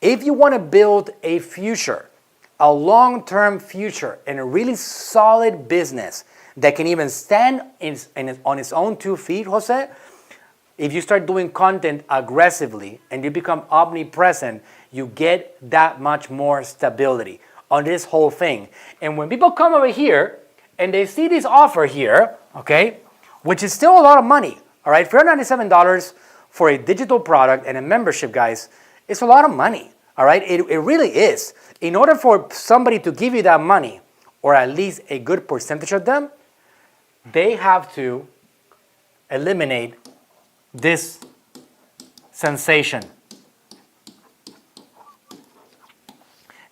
If you want to build a future, a long-term future, and a really solid business that can even stand on its own 2 feet, Jose, if you start doing content aggressively and you become omnipresent, you get that much more stability on this whole thing. And when people come over here and they see this offer here, okay, which is still a lot of money, all right, $497 for a digital product and a membership, guys, it's a lot of money, all right? It really is. In order for somebody to give you that money, or at least a good percentage of them, they have to eliminate this sensation.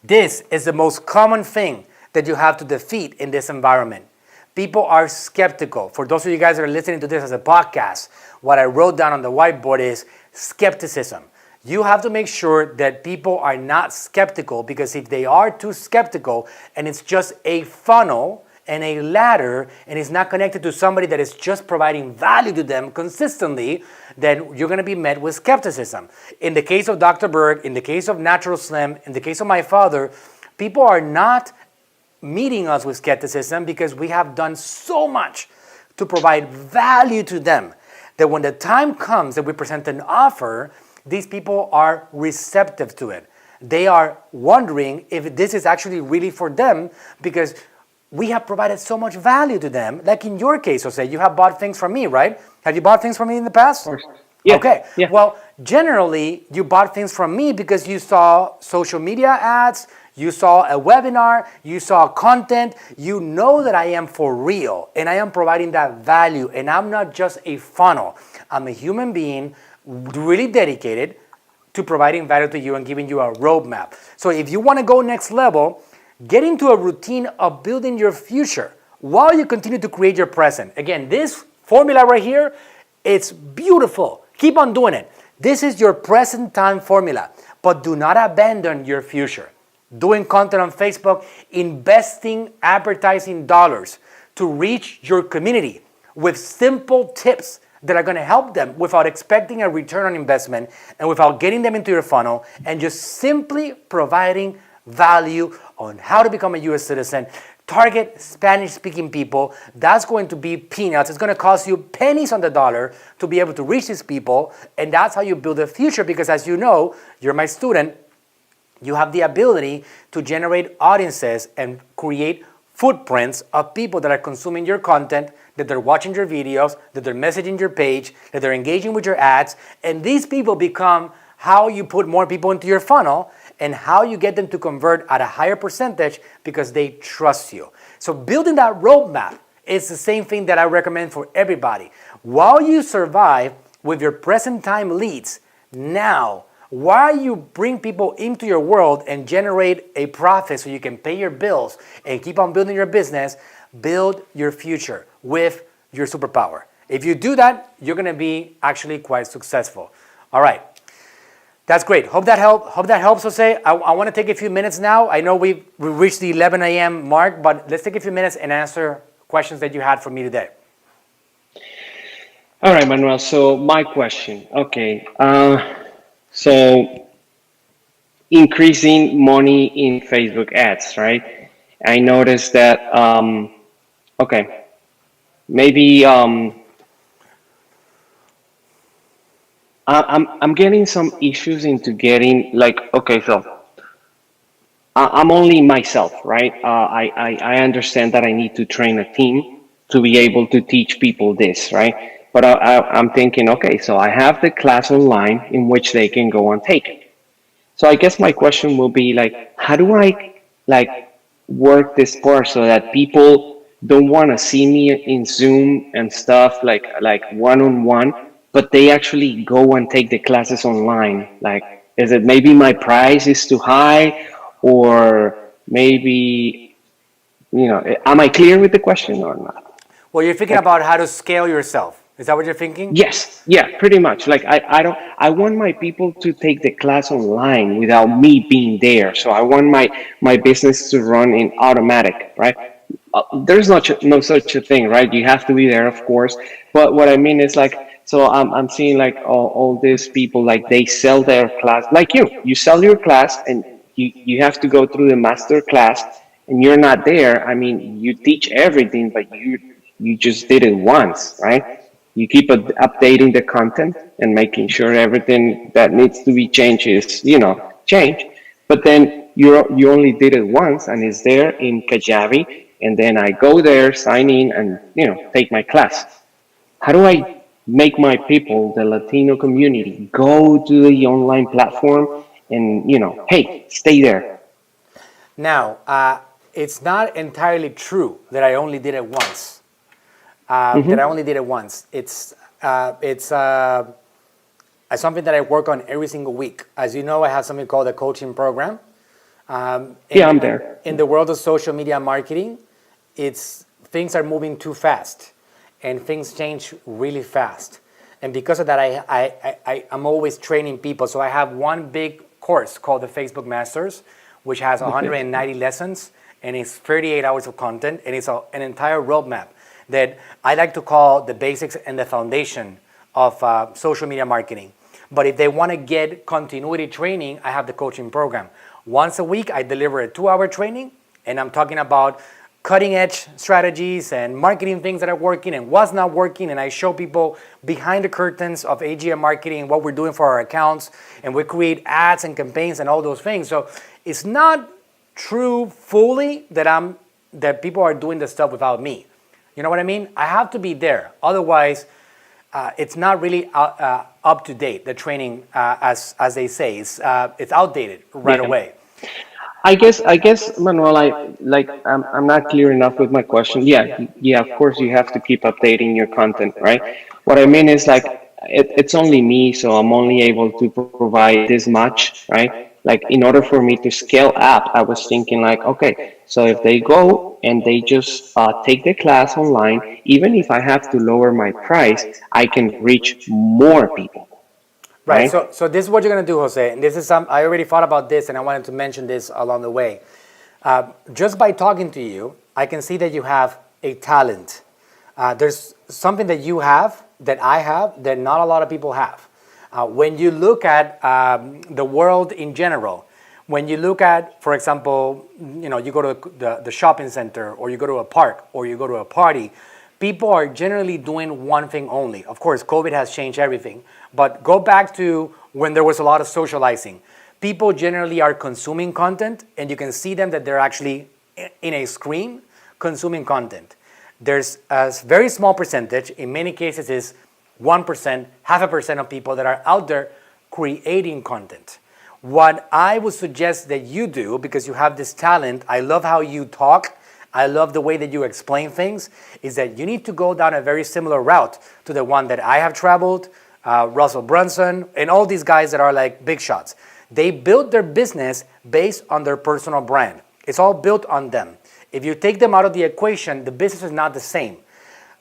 This is the most common thing that you have to defeat in this environment. People are skeptical. For those of you guys that are listening to this as a podcast, what I wrote down on the whiteboard is skepticism. You have to make sure that people are not skeptical, because if they are too skeptical and it's just a funnel and a ladder and it's not connected to somebody that is just providing value to them consistently, then you're going to be met with skepticism. In the case of Dr. Berg, in the case of Natural Slim, in the case of my father, people are not meeting us with skepticism because we have done so much to provide value to them that when the time comes that we present an offer, these people are receptive to it. They are wondering if this is actually really for them because we have provided so much value to them. Like in your case, Jose, you have bought things from me, right? Have you bought things from me in the past? Of course. Yeah. Okay. Yeah. Well, generally, you bought things from me because you saw social media ads, you saw a webinar, you saw content. You know that I am for real and I am providing that value, and I'm not just a funnel. I'm a human being really dedicated to providing value to you and giving you a roadmap. So if you want to go next level, get into a routine of building your future while you continue to create your present. Again, this formula right here, it's beautiful. Keep on doing it. This is your present time formula, but do not abandon your future. Doing content on Facebook, investing advertising dollars to reach your community with simple tips that are going to help them without expecting a return on investment and without getting them into your funnel, and just simply providing value on how to become a U.S. citizen Target Spanish-speaking people. That's going to be peanuts. It's going to cost you pennies on the dollar to be able to reach these people, and that's how you build a future, because as you know, you're my student, you have the ability to generate audiences and create footprints of people that are consuming your content, that they're watching your videos, that they're messaging your page, that they're engaging with your ads, and these people become how you put more people into your funnel and how you get them to convert at a higher percentage because they trust you. So building that roadmap is the same thing that I recommend for everybody. While you survive with your present time leads, now, while you bring people into your world and generate a profit so you can pay your bills and keep on building your business, build your future with your superpower. If you do that, you're going to be actually quite successful. All right. That's great. Hope that helps, Jose. I want to take a few minutes now. I know we reached the 11 a.m. mark, but let's take a few minutes and answer questions that you had for me today. All right, Manuel. So my question. Okay. So increasing money in Facebook ads, right? I noticed that. Okay. Maybe. I'm getting some issues into getting like, okay, so I'm only myself, right? I understand that I need to train a team to be able to teach people this, right? But I'm thinking, okay, so I have the class online in which they can go and take it. So I guess my question will be like, how do I like work this part so that people don't want to see me in Zoom and stuff like one-on-one, but they actually go and take the classes online? Like, is it maybe my price is too high, or maybe, am I clear with the question or not? Well, you're thinking about how to scale yourself. Is that what you're thinking? Yes, yeah, pretty much. Like I want my people to take the class online without me being there. So I want my business to run in automatic, right? There's no such a thing, right? You have to be there, of course. But what I mean is like, so I'm seeing like all these people, like they sell their class, like you sell your class and you have to go through the master class and you're not there. I mean, you teach everything, but you just did it once, right? You keep updating the content and making sure everything that needs to be changed is, changed. But then you only did it once and it's there in Kajabi. And then I go there, sign in, and, take my class. How do I make my people, the Latino community, go to the online platform and, hey, stay there? Now, it's not entirely true that I only did it once. That I only did it once. It's something that I work on every single week. As you know, I have something called a coaching program. I'm there. In the world of social media marketing, things are moving too fast, and things change really fast. And because of that, I'm always training people. So I have one big course called the Facebook Masters, which has 190 lessons, and it's 38 hours of content, and it's an entire roadmap that I like to call the basics and the foundation of social media marketing. But if they want to get continuity training, I have the coaching program. Once a week, I deliver a 2-hour training, and I'm talking about cutting-edge strategies and marketing things that are working and what's not working, and I show people behind the curtains of AGM marketing and what we're doing for our accounts, and we create ads and campaigns and all those things. So it's not true fully that people are doing the stuff without me. You know what I mean? I have to be there. Otherwise, it's not really up to date, the training, as they say. It's outdated right away. I guess, Manuel, I'm not clear enough with my question. Yeah, of course you have to keep updating your content, right? What I mean is like, it's only me, so I'm only able to provide this much, right? Like in order for me to scale up, I was thinking like, okay, so if they go and they just take the class online, even if I have to lower my price, I can reach more people. Right. So this is what you're going to do, Jose. And this is I already thought about this, and I wanted to mention this along the way. Just by talking to you, I can see that you have a talent. There's something that you have, that I have, that not a lot of people have. When you look at the world in general, when you look at, for example, you go to the shopping center, or you go to a park, or you go to a party, people are generally doing one thing only. Of course, COVID has changed everything, but go back to when there was a lot of socializing. People generally are consuming content, and you can see them that they're actually in a screen consuming content. There's a very small percentage, in many cases is 1%, 0.5% of people that are out there creating content. What I would suggest that you do, because you have this talent, I love how you talk, I love the way that you explain things, is that you need to go down a very similar route to the one that I have traveled, Russell Brunson, and all these guys that are like big shots. They built their business based on their personal brand. It's all built on them. If you take them out of the equation, the business is not the same.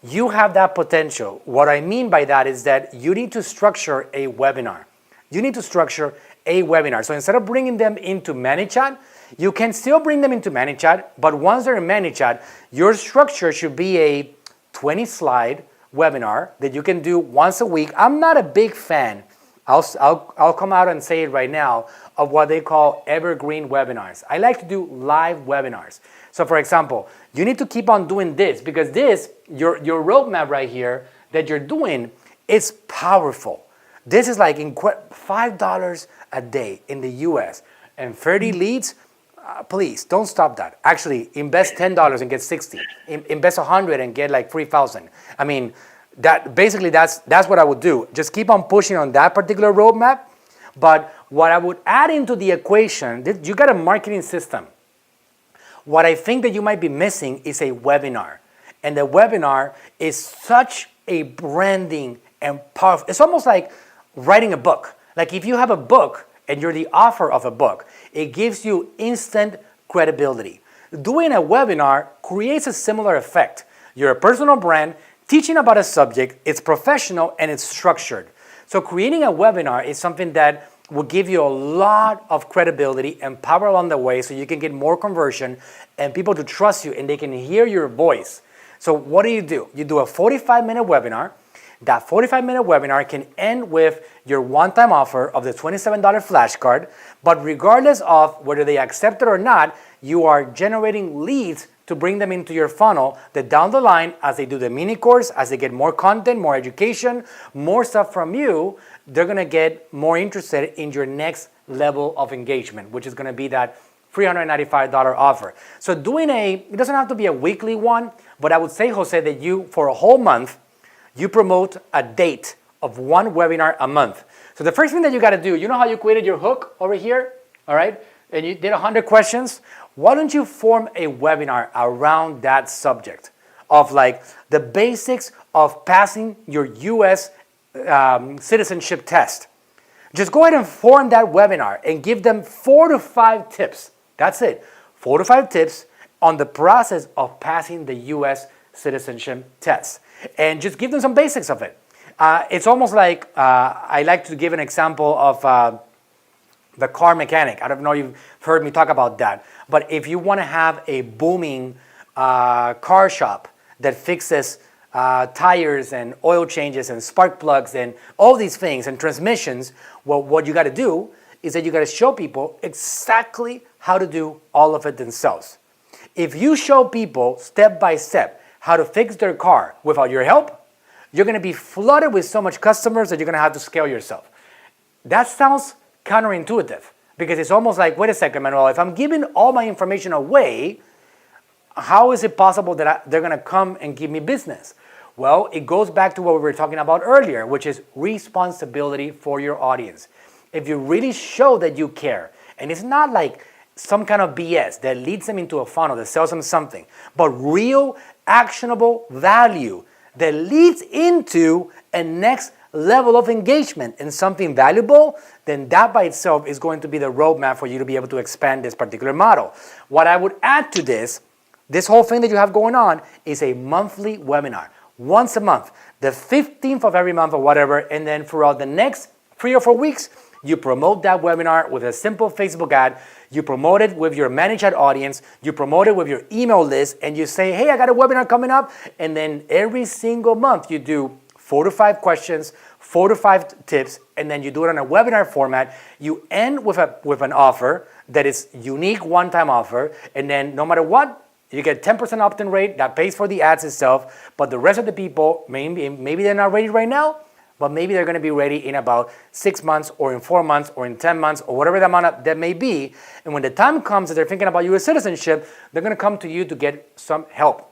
You have that potential. What I mean by that is that you need to structure a webinar. You need to structure a webinar. So instead of bringing them into ManyChat, you can still bring them into ManyChat, but once they're in ManyChat, your structure should be a 20-slide webinar that you can do once a week. I'm not a big fan, I'll come out and say it right now, of what they call evergreen webinars. I like to do live webinars. So for example, you need to keep on doing this, because this, your roadmap right here that you're doing, is powerful. This is like $5 a day in the US and 30 leads. Please don't stop that. Actually, invest $10 and get 60. Invest 100 and get like 3,000. I mean, that's what I would do. Just keep on pushing on that particular roadmap. But what I would add into the equation, you got a marketing system. What I think that you might be missing is a webinar. And the webinar is such a branding and powerful. It's almost like writing a book. Like if you have a book and you're the author of a book, it gives you instant credibility. Doing a webinar creates a similar effect. You're a personal brand teaching about a subject, it's professional and it's structured. So creating a webinar is something that will give you a lot of credibility and power along the way, so you can get more conversion and people to trust you and they can hear your voice. So what do? You do a 45-minute webinar. That 45-minute webinar can end with your one-time offer of the $27 flashcard, but regardless of whether they accept it or not, you are generating leads to bring them into your funnel, that down the line, as they do the mini course, as they get more content, more education, more stuff from you, they're gonna get more interested in your next level of engagement, which is gonna be that $395 offer. So it doesn't have to be a weekly one, but I would say, Jose, that you, for a whole month, you promote a date of one webinar a month. So the first thing that you got to do, you know how you created your hook over here, all right? And you did 100 questions. Why don't you form a webinar around that subject of like the basics of passing your US citizenship test? Just go ahead and form that webinar and give them 4 to 5 tips. That's it. 4 to 5 tips on the process of passing the US citizenship test. And just give them some basics of it. It's almost like, I like to give an example of the car mechanic. I don't know if you've heard me talk about that. But if you want to have a booming car shop that fixes tires and oil changes and spark plugs and all these things and transmissions, well, what you got to do is that you got to show people exactly how to do all of it themselves. If you show people step by step how to fix their car without your help, you're going to be flooded with so much customers that you're going to have to scale yourself. That sounds counterintuitive, because it's almost like, wait a second, Manuel, if I'm giving all my information away, how is it possible that they're going to come and give me business? Well, it goes back to what we were talking about earlier, which is responsibility for your audience. If you really show that you care, and it's not like some kind of BS that leads them into a funnel that sells them something, but real actionable value that leads into a next level of engagement and something valuable, then that by itself is going to be the roadmap for you to be able to expand this particular model. What I would add to this whole thing that you have going on is a monthly webinar, once a month, the 15th of every month or whatever, and then throughout the next 3 or 4 weeks, you promote that webinar with a simple Facebook ad. You promote it with your ManyChat audience. You promote it with your email list, and you say, hey, I got a webinar coming up. And then every single month you do 4 to 5 questions, 4 to 5 tips, and then you do it on a webinar format. You end with an offer that is unique, one-time offer, and then no matter what, you get 10% opt-in rate that pays for the ads itself, but the rest of the people, maybe they're not ready right now, but maybe they're going to be ready in about 6 months or in 4 months or in 10 months or whatever the amount that may be. And when the time comes that they're thinking about U.S. citizenship, they're going to come to you to get some help.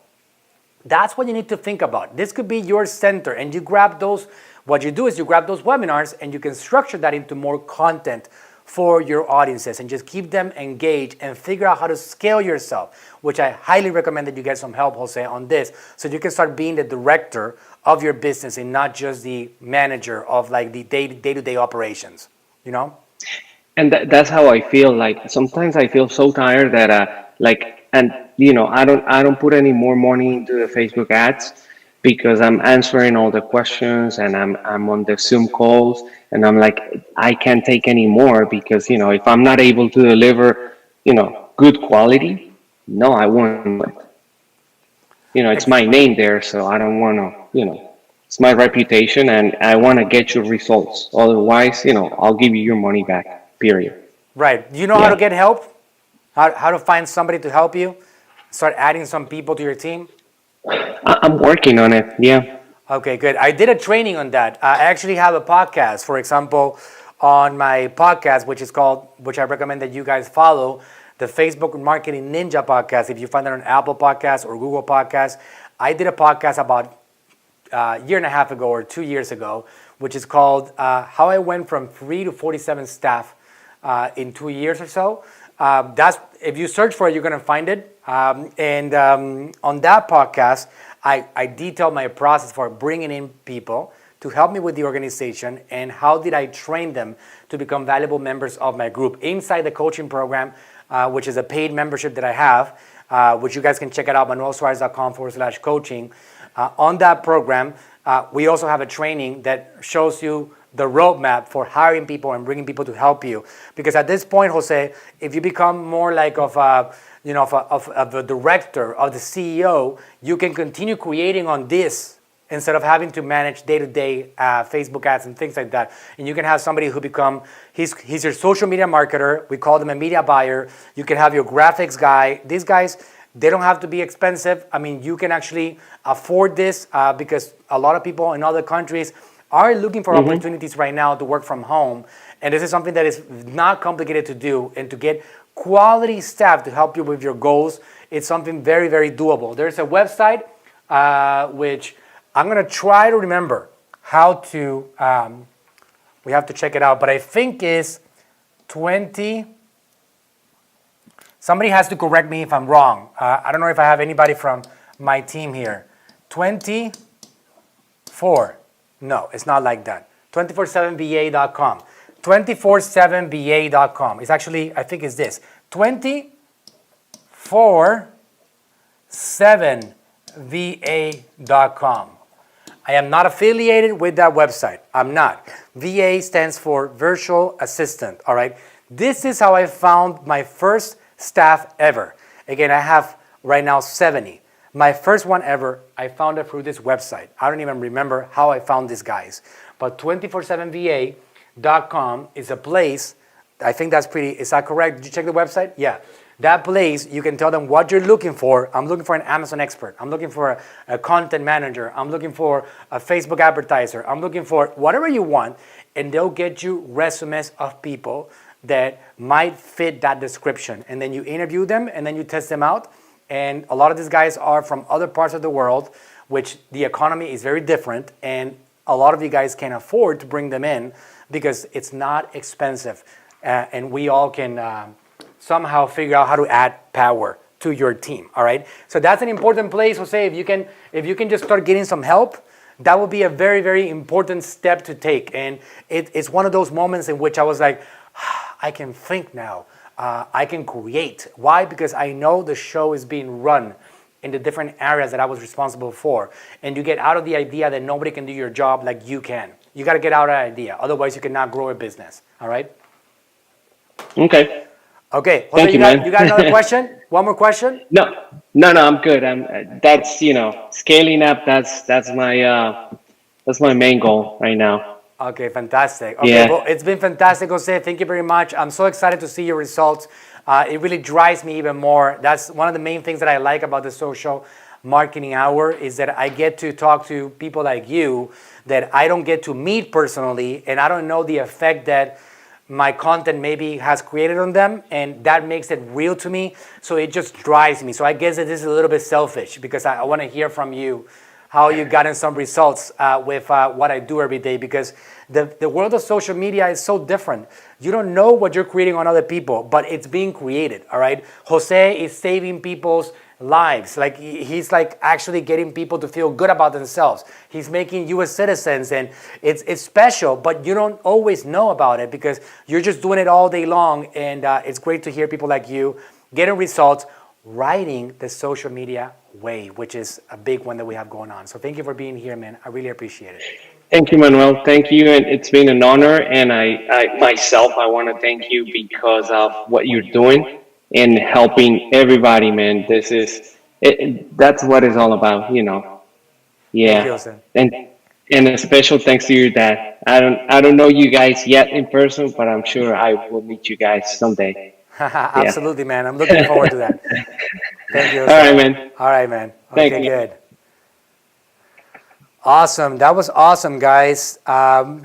That's what you need to think about. This could be your center, and you grab those. What you do is you grab those webinars and you can structure that into more content for your audiences and just keep them engaged and figure out how to scale yourself, which I highly recommend that you get some help, Jose, on this, so you can start being the director of your business and not just the manager of like the day-to-day operations, you know? And that's how I feel. Like sometimes I feel so tired that I don't put any more money into the Facebook ads because I'm answering all the questions and I'm on the Zoom calls, and I'm like, I can't take any more because, if I'm not able to deliver, good quality, no, I won't do it. It's my name there, so I don't want to, it's my reputation, and I want to get your results. Otherwise, I'll give you your money back, period. Right. Do you know how to get help? How to find somebody to help you? Start adding some people to your team? I'm working on it, yeah. Okay, good. I did a training on that. I actually have a podcast, for example, on my podcast, which I recommend that you guys follow, the Facebook Marketing Ninja podcast. If you find it on Apple Podcasts or Google Podcasts, I did a podcast about a year and a half ago or 2 years ago, which is called How I Went from 3 to 47 Staff in 2 years or so. If you search for it, you're going to find it. On that podcast, I detailed my process for bringing in people to help me with the organization and how did I train them to become valuable members of my group inside the coaching program, which is a paid membership that I have, which you guys can check it out, manuelsuarez.com/coaching. On that program, we also have a training that shows you the roadmap for hiring people and bringing people to help you. Because at this point, Jose, if you become more like of a director, of the CEO, you can continue creating on this instead of having to manage day-to-day Facebook ads and things like that. And you can have somebody who he's your social media marketer. We call them a media buyer. You can have your graphics guy. These guys, they don't have to be expensive. I mean, you can actually afford this because a lot of people in other countries are looking for opportunities right now to work from home. And this is something that is not complicated to do, and to get quality staff to help you with your goals, it's something very, very doable. There's a website which I'm going to try to remember how to, we have to check it out, but I think is 20, somebody has to correct me if I'm wrong. I don't know if I have anybody from my team here. 24. No, it's not like that. 247va.com. 247va.com. It's actually, I think it's this. 247va.com. I am not affiliated with that website. I'm not. VA stands for Virtual Assistant, all right? This is how I found my first staff ever. Again, I have right now 70. My first one ever, I found it through this website. I don't even remember how I found these guys. But 247va.com is a place, I think that's is that correct? Did you check the website? Yeah. That place, you can tell them what you're looking for. I'm looking for an Amazon expert. I'm looking for a content manager. I'm looking for a Facebook advertiser. I'm looking for whatever you want. And they'll get you resumes of people that might fit that description. And then you interview them and then you test them out. And a lot of these guys are from other parts of the world, which the economy is very different. And a lot of you guys can afford to bring them in because it's not expensive. And we all can somehow figure out how to add power to your team, all right? So that's an important place, Jose. If you can just start getting some help, that would be a very, very important step to take. And it's one of those moments in which I was like, I can think now. I can create. Why? Because I know the show is being run in the different areas that I was responsible for. And you get out of the idea that nobody can do your job like you can. You got to get out of that idea. Otherwise, you cannot grow a business. All right? Okay. Okay. Thank you, man. You got another question? One more question? No, I'm good. That's, scaling up. That's my main goal right now. Okay, fantastic. Okay, well, it's been fantastic, Jose. Thank you very much. I'm so excited to see your results. It really drives me even more. That's one of the main things that I like about the social marketing hour is that I get to talk to people like you that I don't get to meet personally, and I don't know the effect that my content maybe has created on them, and that makes it real to me. So it just drives me. So I guess that this is a little bit selfish because I want to hear from you how you gotten some results with what I do every day, because the world of social media is so different. You don't know what you're creating on other people, but it's being created, all right? Jose is saving people's lives. Like he's like actually getting people to feel good about themselves. He's making US citizens, and it's special, but you don't always know about it because you're just doing it all day long. And it's great to hear people like you getting results, riding the social media wave, which is a big one that we have going on. So thank you for being here, man. I really appreciate it. Thank you, Manuel. Thank you, and it's been an honor. And I myself, I want to thank you because of what you're doing and helping everybody, man. This is that's what it's all about, you know. Thank you, Yeah, Jose. and a special thanks to your dad. I don't know you guys yet in person, but I'm sure I will meet you guys someday. Yeah. Absolutely, man. I'm looking forward to that. Thank you, All right, Jose. man. All right, man. Thank Okay, you. good. Awesome. That was awesome, guys.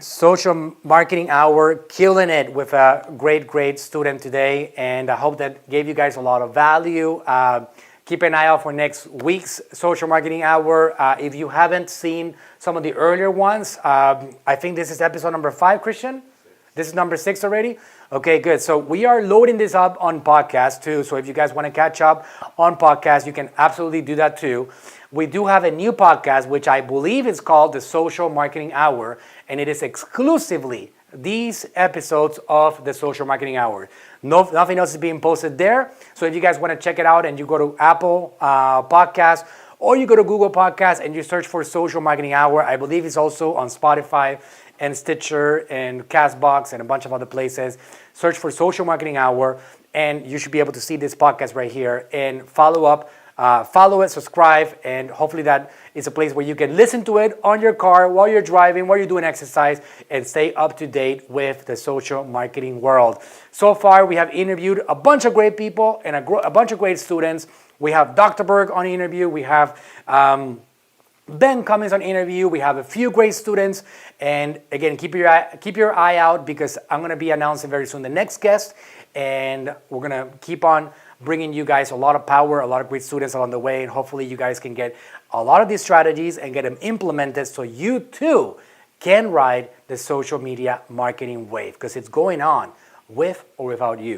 Social marketing hour, killing it with a great student today. And I hope that gave you guys a lot of value. Keep an eye out for next week's social marketing hour. If you haven't seen some of the earlier ones, I think this is episode number 5, Christian. This is number 6 already? Okay, good. So we are loading this up on podcast too. So if you guys want to catch up on podcast, you can absolutely do that too. We do have a new podcast, which I believe is called the Social Marketing Hour, and it is exclusively these episodes of the Social Marketing Hour. Nothing else is being posted there. So if you guys want to check it out, and you go to Apple Podcasts, or you go to Google Podcasts and you search for Social Marketing Hour, I believe it's also on Spotify and Stitcher and Castbox and a bunch of other places. Search for Social Marketing Hour, and you should be able to see this podcast right here and follow it, subscribe, and hopefully that is a place where you can listen to it on your car, while you're driving, while you're doing exercise, and stay up to date with the social marketing world. So far, we have interviewed a bunch of great people and a bunch of great students. We have Dr. Berg on interview. We have Ben Cummins on interview. We have a few great students. And again, keep your eye out, because I'm going to be announcing very soon the next guest. And we're going to keep on bringing you guys a lot of power, a lot of great students along the way. And hopefully you guys can get a lot of these strategies and get them implemented so you too can ride the social media marketing wave, because it's going on with or without you.